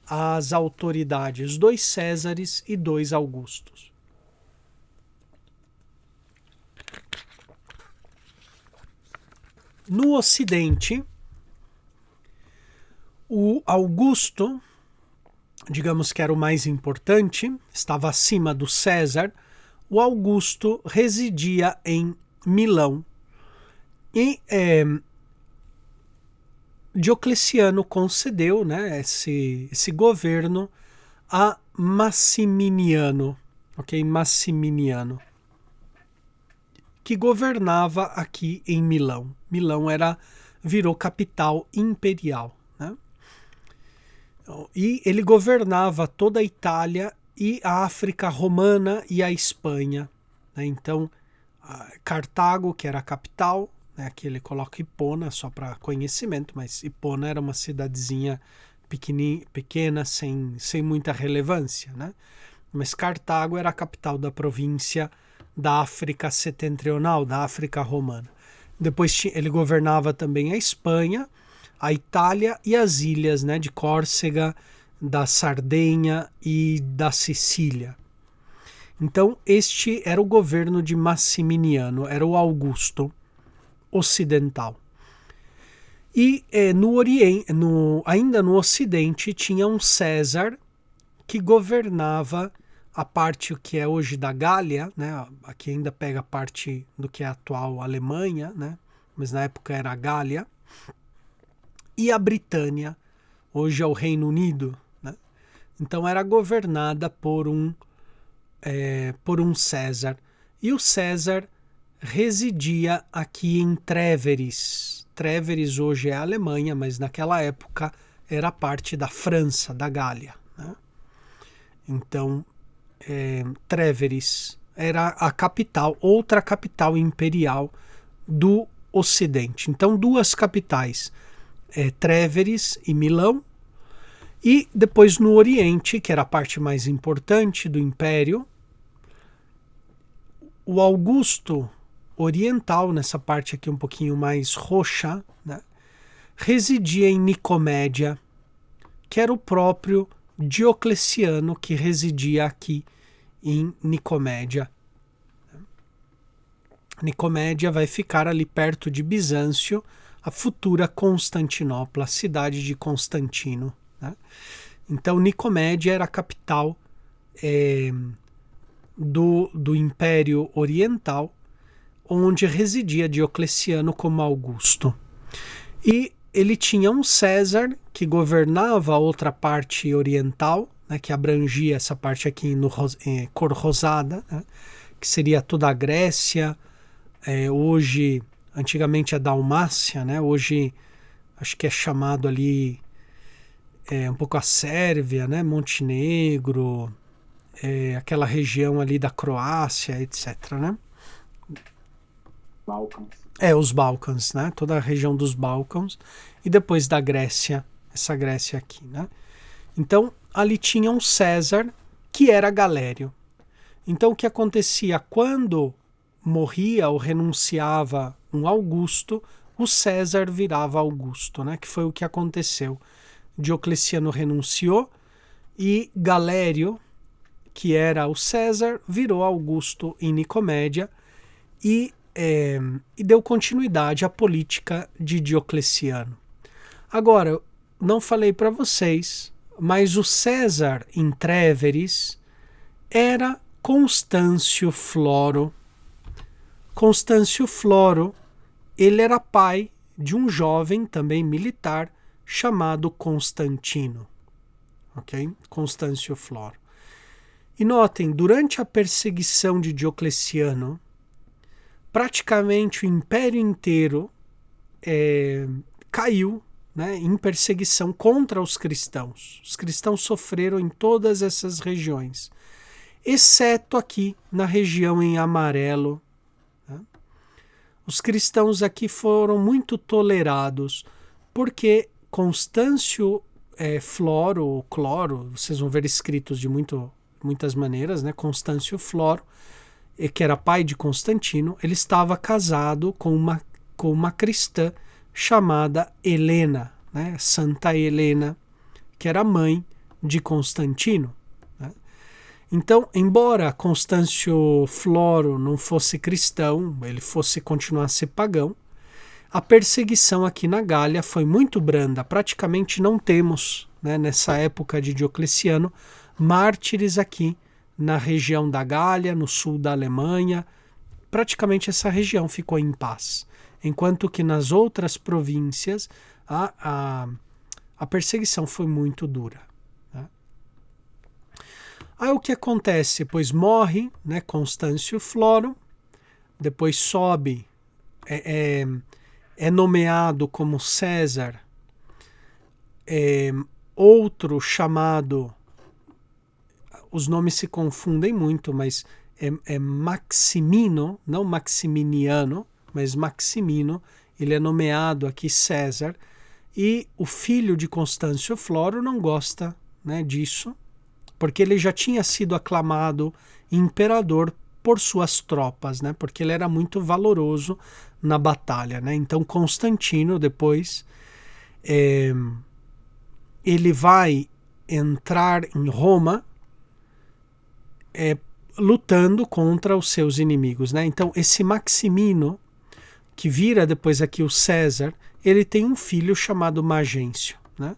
às autoridades, 2 Césares e 2 Augustos. No Ocidente, o Augusto, digamos que era o mais importante, estava acima do César. O Augusto residia em Milão. E Diocleciano concedeu, né, esse governo a Massiminiano, ok? Massiminiano, que governava aqui em Milão. Milão virou capital imperial, né? E ele governava toda a Itália e a África romana e a Espanha, né? Então, Cartago, que era a capital, né? Aqui ele coloca Hipona só para conhecimento, mas Hipona era uma cidadezinha pequena, sem muita relevância, né? Mas Cartago era a capital da província da África setentrional, da África romana. Depois ele governava também a Espanha, a Itália e as ilhas, né, de Córcega, da Sardenha e da Sicília. Então este era o governo de Massiminiano, era o Augusto ocidental. E no Oriente, ainda no Ocidente, tinha um César que governava a parte que é hoje da Gália, né? Aqui ainda pega a parte do que é a atual Alemanha, né? Mas na época era a Gália, e a Britânia, hoje é o Reino Unido, né? Então era governada por um César. E o César residia aqui em Tréveris. Tréveris hoje é a Alemanha, mas naquela época era parte da França, da Gália, né? Então, Tréveris era a capital, outra capital imperial do Ocidente. Então, duas capitais, Tréveris e Milão, e depois no Oriente, que era a parte mais importante do Império, o Augusto Oriental, nessa parte aqui um pouquinho mais roxa, né, residia em Nicomédia, que era o próprio Diocleciano que residia aqui em Nicomédia. Nicomédia vai ficar ali perto de Bizâncio, a futura Constantinopla, a cidade de Constantino, né? Então Nicomédia era a capital do Império Oriental, onde residia Diocleciano como Augusto. E ele tinha um César que governava a outra parte oriental, né, que abrangia essa parte aqui no cor rosada, né, que seria toda a Grécia, hoje, antigamente a Dalmácia, né, hoje acho que é chamado ali um pouco a Sérvia, né, Montenegro, aquela região ali da Croácia, etc., né? Balcãs. Os Balcãs, né? Toda a região dos Balcãs. E depois da Grécia, essa Grécia aqui, né? Então, ali tinha um César que era Galério. Então, o que acontecia? Quando morria ou renunciava um Augusto, o César virava Augusto, né? Que foi o que aconteceu. Diocleciano renunciou e Galério, que era o César, virou Augusto em Nicomédia e deu continuidade à política de Diocleciano. Agora, não falei para vocês, mas o César em Tréveris era Constâncio Floro. Constâncio Floro, ele era pai de um jovem também militar chamado Constantino, ok? Constâncio Floro. E notem, durante a perseguição de Diocleciano, praticamente o império inteiro caiu, né, em perseguição contra os cristãos. Os cristãos sofreram em todas essas regiões, exceto aqui na região em amarelo. Né? Os cristãos aqui foram muito tolerados, porque Constâncio Floro, ou Cloro, vocês vão ver escritos de muitas maneiras, né? Constâncio Floro, que era pai de Constantino, ele estava casado com uma cristã chamada Helena, né? Santa Helena, que era mãe de Constantino. Né? Então, embora Constâncio Floro não fosse cristão, ele continuasse pagão, a perseguição aqui na Gália foi muito branda. Praticamente não temos, né, nessa época de Diocleciano, mártires aqui na região da Gália, no sul da Alemanha. Praticamente essa região ficou em paz. Enquanto que nas outras províncias a perseguição foi muito dura. Né? Aí o que acontece? Pois morre, né, Constâncio Floro, depois sobe, é nomeado como César, outro chamado, os nomes se confundem muito, mas é Maximino, não Maximiniano, mas Maximino, ele é nomeado aqui César, e o filho de Constâncio Floro não gosta, né, disso, porque ele já tinha sido aclamado imperador por suas tropas, né, porque ele era muito valoroso na batalha. Né? Então Constantino depois ele vai entrar em Roma lutando contra os seus inimigos. Né? Então esse Maximino, que vira depois aqui o César, ele tem um filho chamado Magêncio. Né?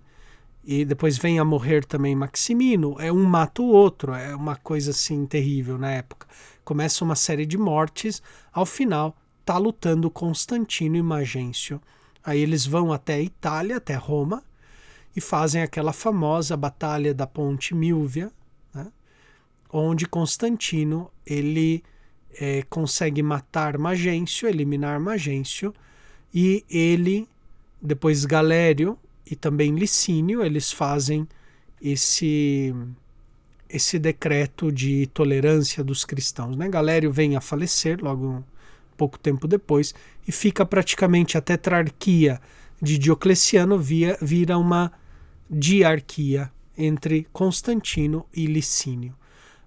E depois vem a morrer também Maximino, um mata o outro, é uma coisa assim terrível na época. Começa uma série de mortes, ao final tá lutando Constantino e Magêncio. Aí eles vão até a Itália, até Roma, e fazem aquela famosa batalha da Ponte Milvia, né? Onde Constantino ele consegue matar Magêncio, eliminar Magêncio, e ele, depois Galério e também Licínio, eles fazem esse decreto de tolerância dos cristãos. Né? Galério vem a falecer logo pouco tempo depois e fica praticamente a tetrarquia de Diocleciano vira uma diarquia entre Constantino e Licínio.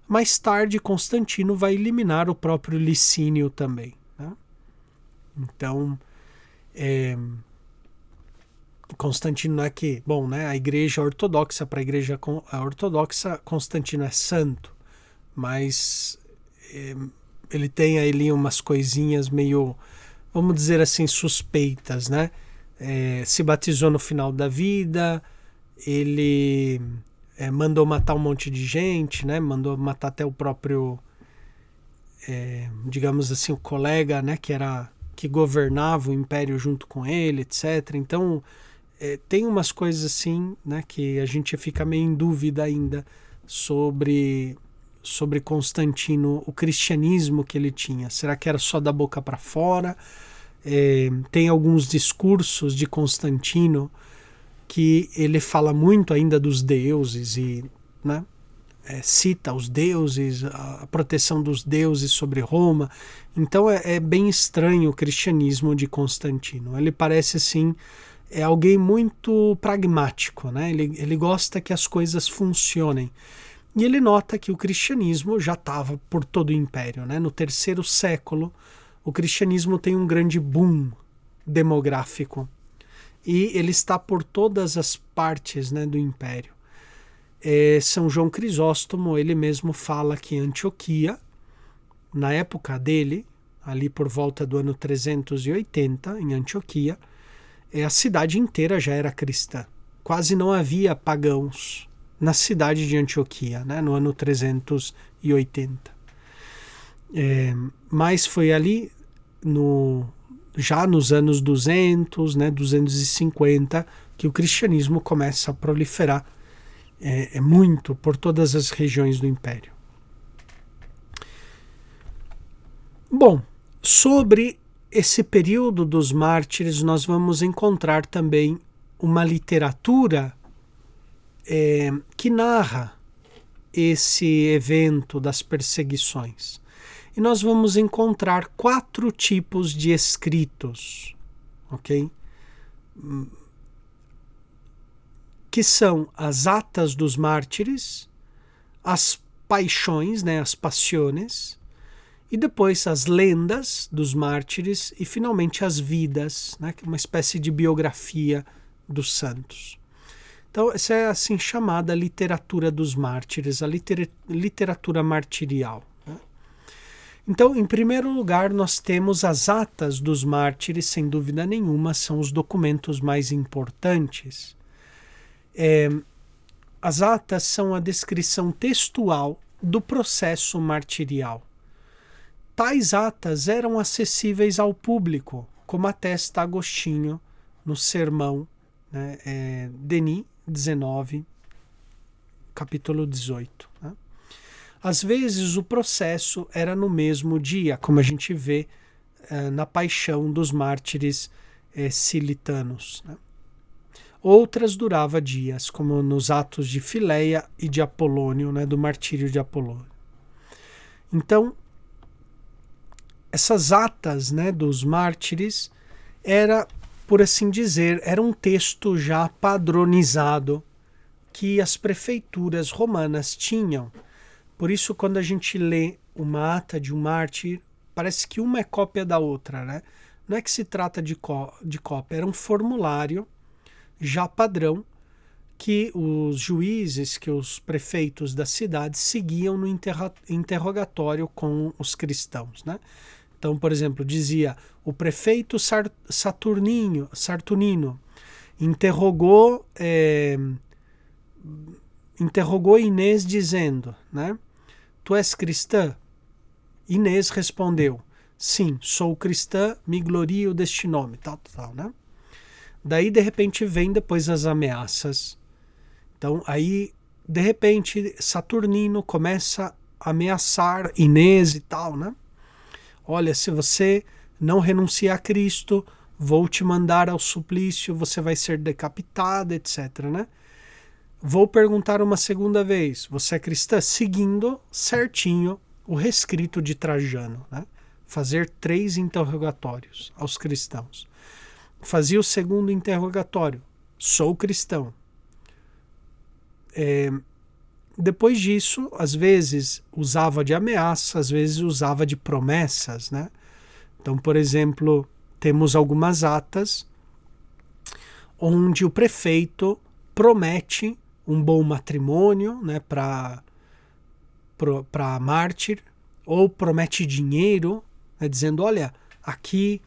Mais tarde, Constantino vai eliminar o próprio Licínio também. Né? Então, Constantino não é que, bom, né, a igreja ortodoxa, para a igreja ortodoxa, Constantino é santo, mas ele tem ali umas coisinhas meio, vamos dizer assim, suspeitas, né? Se batizou no final da vida, ele mandou matar um monte de gente, né? Mandou matar até o próprio, digamos assim, o colega, né? Que governava o império junto com ele, etc. Então, tem umas coisas assim, né? Que a gente fica meio em dúvida ainda sobre Constantino, o cristianismo que ele tinha. Será que era só da boca para fora? Tem alguns discursos de Constantino que ele fala muito ainda dos deuses e, né, cita os deuses, a proteção dos deuses sobre Roma. Então é bem estranho o cristianismo de Constantino. Ele parece assim, alguém muito pragmático, né? Ele gosta que as coisas funcionem. E ele nota que o cristianismo já estava por todo o império. Né? No 3º século, o cristianismo tem um grande boom demográfico. E ele está por todas as partes, né, do império. São João Crisóstomo, ele mesmo fala que Antioquia, na época dele, ali por volta do ano 380, em Antioquia, a cidade inteira já era cristã. Quase não havia pagãos na cidade de Antioquia, né, no ano 380. Mas foi ali, já nos anos 200, né, 250, que o cristianismo começa a proliferar muito por todas as regiões do império. Bom, sobre esse período dos mártires, nós vamos encontrar também uma literatura que narra esse evento das perseguições. E nós vamos encontrar 4 tipos de escritos, ok? Que são as atas dos mártires, as paixões, né, as passiones, e depois as lendas dos mártires e finalmente as vidas, né, que é uma espécie de biografia dos santos. Então, essa é assim chamada literatura dos mártires, a literatura martirial. Né? Então, em primeiro lugar, nós temos as atas dos mártires, sem dúvida nenhuma, são os documentos mais importantes. As atas são a descrição textual do processo martirial. Tais atas eram acessíveis ao público, como atesta Agostinho no sermão né? Denis 19, capítulo 18. Né? Às vezes o processo era no mesmo dia, como a gente vê na paixão dos mártires cilitanos. Né? Outras durava dias, como nos atos de Fileia e de Apolônio, né, do martírio de Apolônio. Então, essas atas, né, dos mártires era, por assim dizer, era um texto já padronizado que as prefeituras romanas tinham. Por isso, quando a gente lê uma ata de um mártir, parece que uma é cópia da outra, né? Não é que se trata de cópia, era um formulário já padrão que os juízes, que os prefeitos da cidade seguiam no interrogatório com os cristãos, né? Então, por exemplo, dizia o prefeito Saturnino interrogou Inês dizendo, né? Tu és cristã? Inês respondeu, sim, sou cristã, me glorio deste nome, tal, né? Daí, de repente, vem depois as ameaças. Então, aí, de repente, Saturnino começa a ameaçar Inês e tal, né? Olha, se você não renunciar a Cristo, vou te mandar ao suplício, você vai ser decapitado, etc, né? Vou perguntar uma segunda vez, você é cristã? Seguindo certinho o rescrito de Trajano, né? Fazer 3 interrogatórios aos cristãos. Fazia o segundo interrogatório. Sou cristão. Depois disso, às vezes usava de ameaça, às vezes usava de promessas, né? Então, por exemplo, temos algumas atas onde o prefeito promete um bom matrimônio, né, para mártir, ou promete dinheiro, né, dizendo, olha, aqui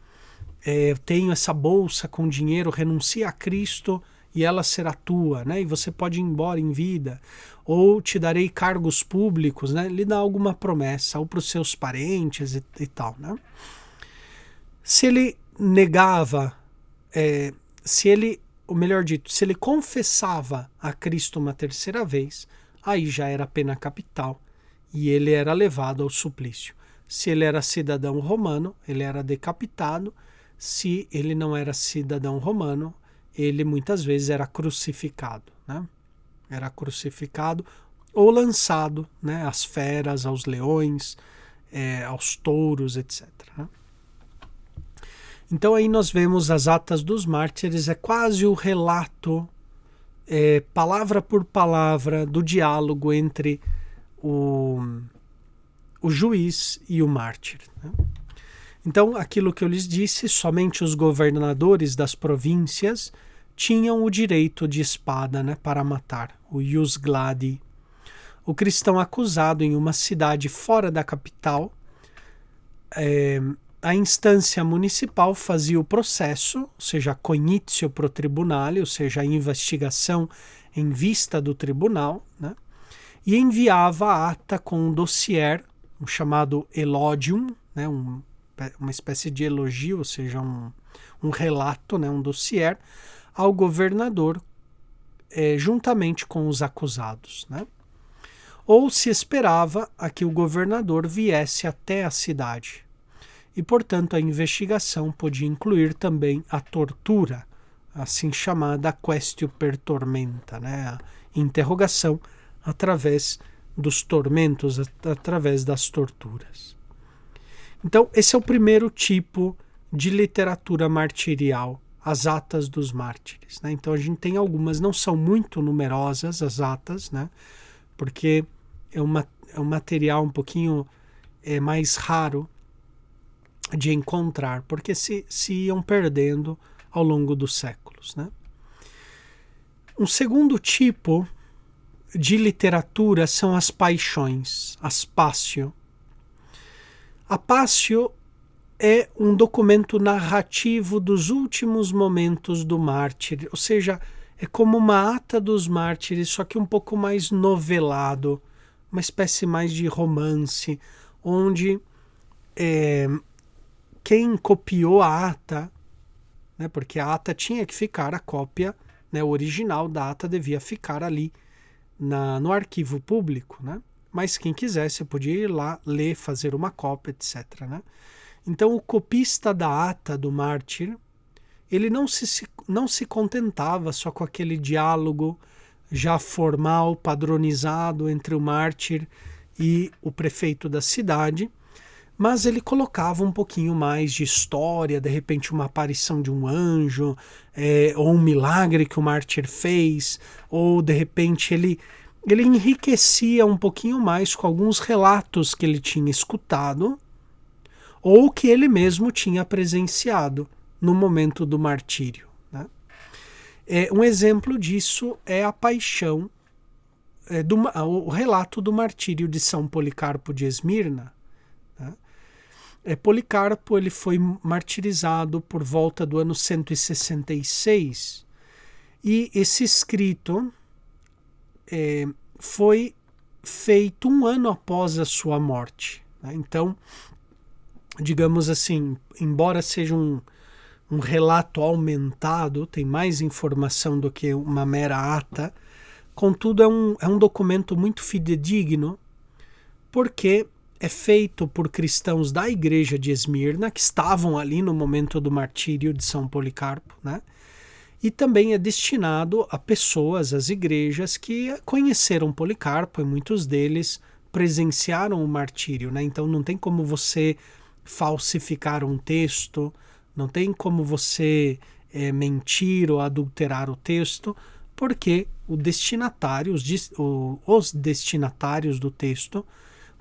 eu tenho essa bolsa com dinheiro, renuncia a Cristo e ela será tua, né? E você pode ir embora em vida. Ou te darei cargos públicos, né? Ele dá alguma promessa, ou para os seus parentes e tal, né? Se ele negava, ou melhor dito, se ele confessava a Cristo uma terceira vez, aí já era pena capital e ele era levado ao suplício. Se ele era cidadão romano, ele era decapitado. Se ele não era cidadão romano, ele muitas vezes era crucificado, né? Era crucificado ou lançado, né, às feras, aos leões, aos touros, etc. Né? Então aí nós vemos as atas dos mártires, é quase o relato, palavra por palavra, do diálogo entre o juiz e o mártir, né? Então, aquilo que eu lhes disse, somente os governadores das províncias tinham o direito de espada, né, para matar, o ius gladi. O cristão acusado em uma cidade fora da capital, a instância municipal fazia o processo, ou seja, a cognitio pro tribunale, ou seja, a investigação em vista do tribunal, né, e enviava a ata com um dossier, um chamado elogium, né, uma espécie de elogio, ou seja, um relato, né, um dossier, ao governador, juntamente com os acusados, né? Ou se esperava a que o governador viesse até a cidade. E, portanto, a investigação podia incluir também a tortura, assim chamada quaestio per tormenta, né? A interrogação através dos tormentos, através das torturas. Então, esse é o primeiro tipo de literatura martirial, as atas dos mártires, né? Então, a gente tem algumas, não são muito numerosas as atas, né? Porque é um material um pouquinho mais raro de encontrar, porque se iam perdendo ao longo dos séculos, né? Um segundo tipo de literatura são as paixões, as passio. A Passio é um documento narrativo dos últimos momentos do mártir, ou seja, é como uma ata dos mártires, só que um pouco mais novelado, uma espécie mais de romance, onde quem copiou a ata, né, porque a ata tinha que ficar a cópia né? O original da ata devia ficar ali no arquivo público, né? Mas quem quisesse podia ir lá, ler, fazer uma cópia, etc., né? Então o copista da ata do mártir, ele não se contentava só com aquele diálogo já formal, padronizado entre o mártir e o prefeito da cidade, mas ele colocava um pouquinho mais de história, de repente uma aparição de um anjo, ou um milagre que o mártir fez, ou de repente ele enriquecia um pouquinho mais com alguns relatos que ele tinha escutado, ou que ele mesmo tinha presenciado no momento do martírio, né? Um exemplo disso é a paixão, o relato do martírio de São Policarpo de Esmirna, né? Policarpo ele foi martirizado por volta do ano 166 e esse escrito foi feito um ano após a sua morte, né? Então, digamos assim, embora seja um relato aumentado, tem mais informação do que uma mera ata, contudo é um documento muito fidedigno, porque é feito por cristãos da igreja de Esmirna, que estavam ali no momento do martírio de São Policarpo, né? E também é destinado a pessoas, às igrejas que conheceram Policarpo, e muitos deles presenciaram o martírio, né? Então não tem como você falsificar um texto, não tem como você mentir ou adulterar o texto, porque os destinatários do texto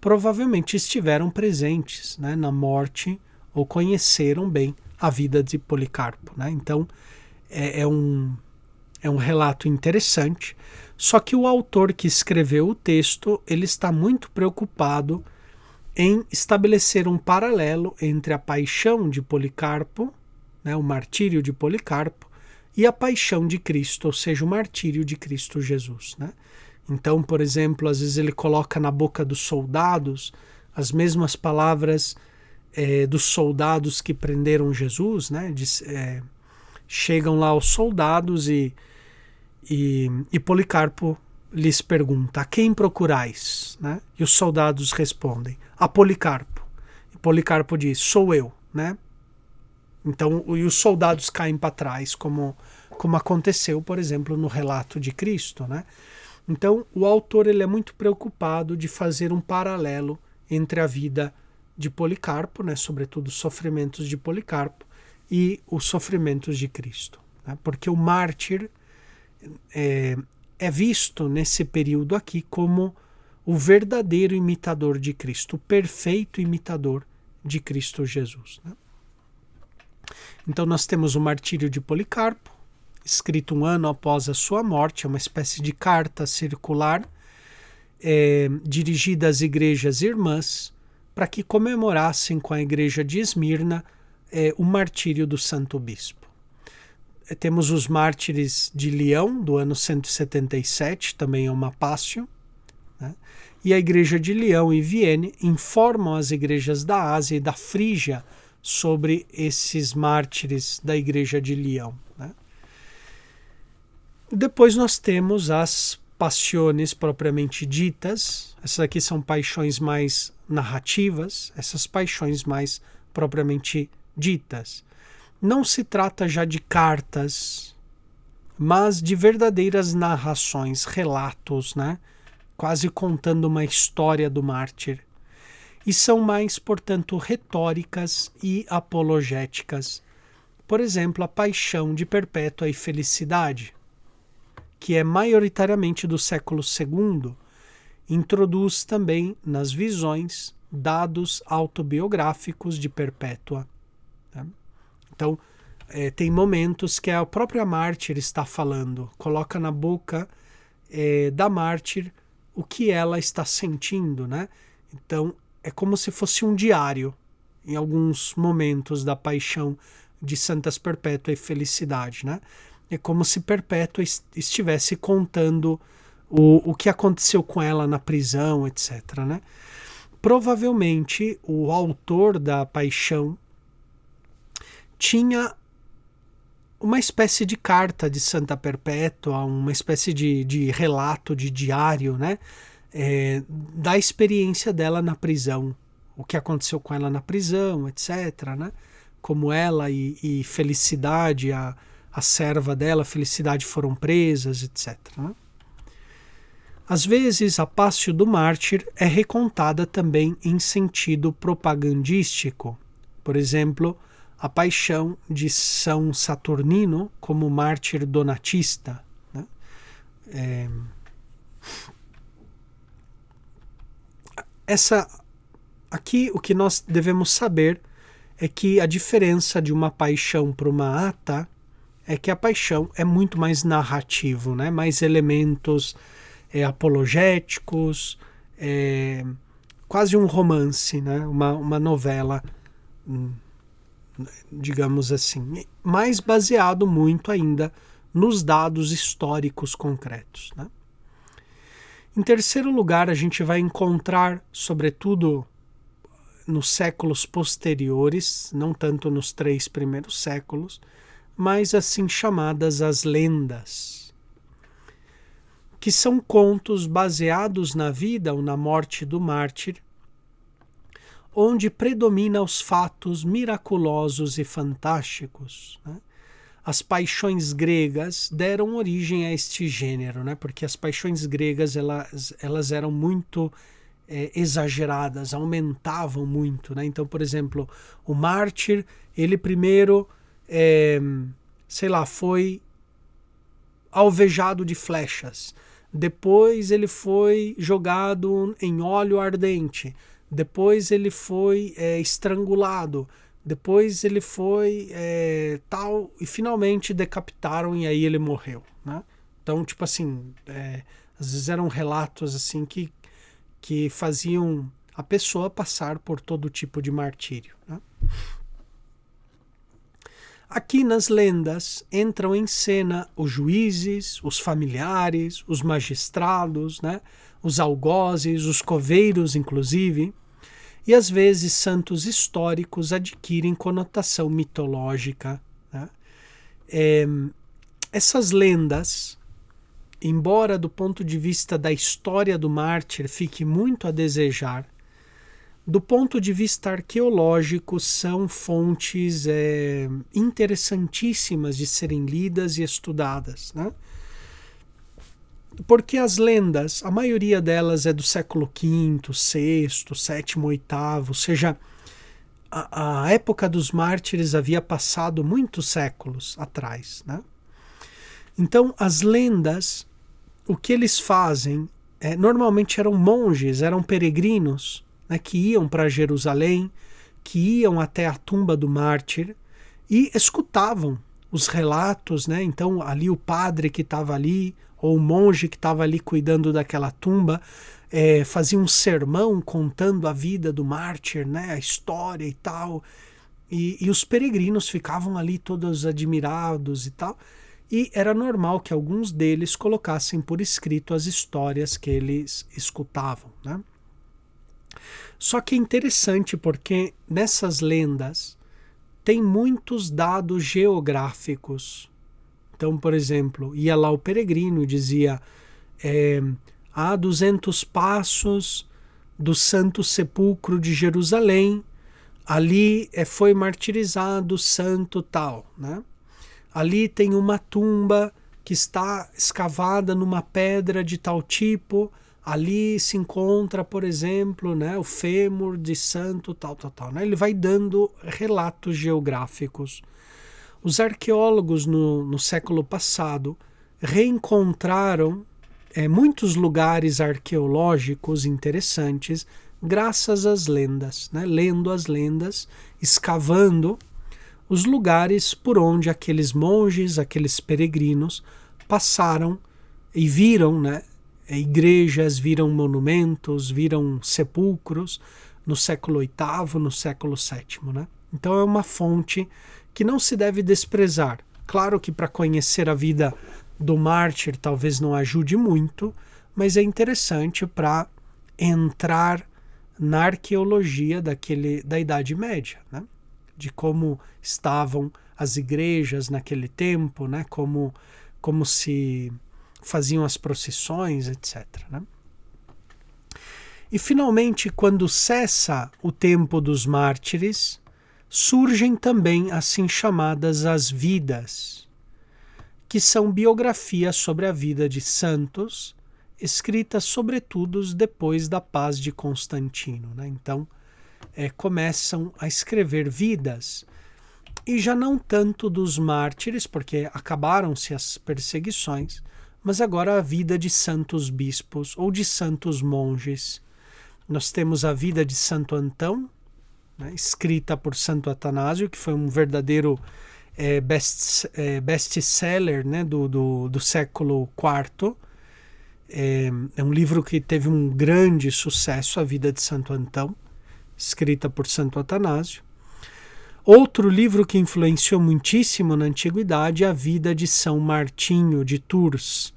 provavelmente estiveram presentes, né, na morte ou conheceram bem a vida de Policarpo, né? Então é um relato interessante, só que o autor que escreveu o texto ele está muito preocupado em estabelecer um paralelo entre a paixão de Policarpo, né, o martírio de Policarpo, e a paixão de Cristo, ou seja, o martírio de Cristo Jesus, né? Então, por exemplo, às vezes ele coloca na boca dos soldados as mesmas palavras dos soldados que prenderam Jesus, né? Chegam lá os soldados e Policarpo lhes pergunta: a quem procurais? Né? E os soldados respondem: a Policarpo. E Policarpo diz: sou eu, né? Então, e os soldados caem para trás, como aconteceu, por exemplo, no relato de Cristo, né? Então, o autor ele é muito preocupado de fazer um paralelo entre a vida de Policarpo, né, sobretudo os sofrimentos de Policarpo, e os sofrimentos de Cristo, né? Porque o mártir é visto nesse período aqui como o verdadeiro imitador de Cristo, o perfeito imitador de Cristo Jesus, né? Então nós temos o martírio de Policarpo, escrito um ano após a sua morte, é uma espécie de carta circular dirigida às igrejas irmãs para que comemorassem com a igreja de Esmirna o martírio do Santo Bispo. Temos os mártires de Leão, do ano 177, também é uma pássio, né? E a igreja de Leão e Vienne informam as igrejas da Ásia e da Frígia sobre esses mártires da igreja de Leão, né? Depois nós temos as passiones propriamente ditas. Essas aqui são paixões mais narrativas, essas paixões mais propriamente ditas. Não se trata já de cartas, mas de verdadeiras narrações, relatos, né? Quase contando uma história do mártir. E são mais, portanto, retóricas e apologéticas. Por exemplo, a paixão de Perpétua e Felicidade, que é maioritariamente do século II, introduz também nas visões dados autobiográficos de Perpétua, né? Então, tem momentos que a própria mártir está falando, coloca na boca da mártir o que ela está sentindo, né? Então, é como se fosse um diário, em alguns momentos da paixão de Santas Perpétua e Felicidade, né? É como se Perpétua estivesse contando o que aconteceu com ela na prisão, etc., né? Provavelmente, o autor da paixão tinha uma espécie de carta de Santa Perpétua, uma espécie de relato, de diário, né? Da experiência dela na prisão, o que aconteceu com ela na prisão, etc., né? Como ela e Felicidade, a serva dela, Felicidade, foram presas, etc., né? Às vezes, a Passio do Mártir é recontada também em sentido propagandístico. Por exemplo, a paixão de São Saturnino como mártir donatista, né? Aqui o que nós devemos saber é que a diferença de uma paixão para uma ata é que a paixão é muito mais narrativo, né? Mais elementos apologéticos, quase um romance, né? Uma novela, digamos assim, mais baseado muito ainda nos dados históricos concretos, né? Em terceiro lugar, a gente vai encontrar, sobretudo nos séculos posteriores, não tanto nos 3 primeiros séculos, mas assim chamadas as lendas, que são contos baseados na vida ou na morte do mártir, onde predomina os fatos miraculosos e fantásticos, né? As paixões gregas deram origem a este gênero, né? Porque as paixões gregas elas eram muito exageradas, aumentavam muito, né? Então, por exemplo, o mártir, ele primeiro, foi alvejado de flechas, depois ele foi jogado em óleo ardente, depois ele foi estrangulado, depois ele foi tal, e finalmente decapitaram e aí ele morreu, né? Então, tipo assim, às vezes eram relatos assim que faziam a pessoa passar por todo tipo de martírio, né? Aqui nas lendas entram em cena os juízes, os familiares, os magistrados, né? Os algozes, os coveiros, inclusive, e às vezes santos históricos adquirem conotação mitológica, né? Essas lendas, embora do ponto de vista da história do mártir fique muito a desejar, do ponto de vista arqueológico são fontes interessantíssimas de serem lidas e estudadas, né? Porque as lendas, a maioria delas é do século V, VI, VII, VIII, ou seja, a época dos mártires havia passado muitos séculos atrás, né? Então, as lendas, o que eles fazem, normalmente eram monges, eram peregrinos, né, que iam para Jerusalém, que iam até a tumba do mártir e escutavam os relatos, né? Então, ali o padre que estava ali, ou o monge que estava ali cuidando daquela tumba, fazia um sermão contando a vida do mártir, né? A história e tal. E os peregrinos ficavam ali todos admirados e tal. E era normal que alguns deles colocassem por escrito as histórias que eles escutavam, né? Só que é interessante porque nessas lendas tem muitos dados geográficos. Então, por exemplo, ia lá o peregrino e dizia a 200 passos do Santo Sepulcro de Jerusalém, ali foi martirizado o santo tal, né? Ali tem uma tumba que está escavada numa pedra de tal tipo, ali se encontra, por exemplo, né, o fêmur de santo tal, né? Ele vai dando relatos geográficos. Os arqueólogos no século passado reencontraram muitos lugares arqueológicos interessantes graças às lendas, né? Lendo as lendas, escavando os lugares por onde aqueles monges, aqueles peregrinos passaram e viram, né, igrejas, viram monumentos, viram sepulcros no século VIII, no século VII, né? Então é uma fonte que não se deve desprezar. Claro que para conhecer a vida do mártir talvez não ajude muito, mas é interessante para entrar na arqueologia da Idade Média, né? De como estavam as igrejas naquele tempo, né? Como se faziam as procissões, etc., né? E finalmente, quando cessa o tempo dos mártires, surgem também assim chamadas as vidas, que são biografias sobre a vida de santos, escritas sobretudo depois da paz de Constantino, né? Então, começam a escrever vidas, e já não tanto dos mártires, porque acabaram-se as perseguições, mas agora a vida de santos bispos ou de santos monges. Nós temos a vida de Santo Antão, né, escrita por Santo Atanásio, que foi um verdadeiro best-seller, né, do século IV. É um livro que teve um grande sucesso, a vida de Santo Antão, escrita por Santo Atanásio. Outro livro que influenciou muitíssimo na antiguidade é a vida de São Martinho de Tours,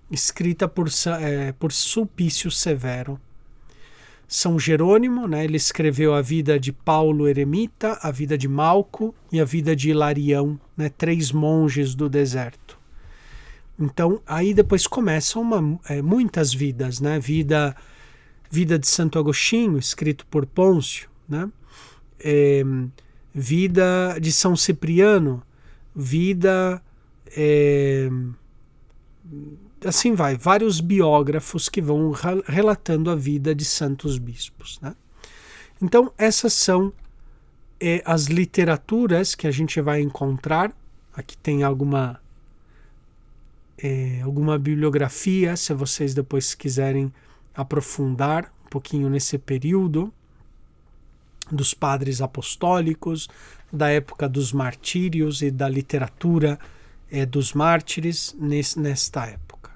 escrita por Sulpício Severo. São Jerônimo, né, ele escreveu a vida de Paulo Eremita, a vida de Malco e a vida de Hilarião, né, 3 monges do deserto. Então, aí depois começam muitas vidas, né, vida de Santo Agostinho, escrito por Pôncio, né, vida de São Cipriano, vida... assim vai, vários biógrafos que vão relatando a vida de santos bispos, né? Então, essas são as literaturas que a gente vai encontrar. Aqui tem alguma bibliografia, se vocês depois quiserem aprofundar um pouquinho nesse período dos padres apostólicos, da época dos martírios e da literatura dos mártires nesta época.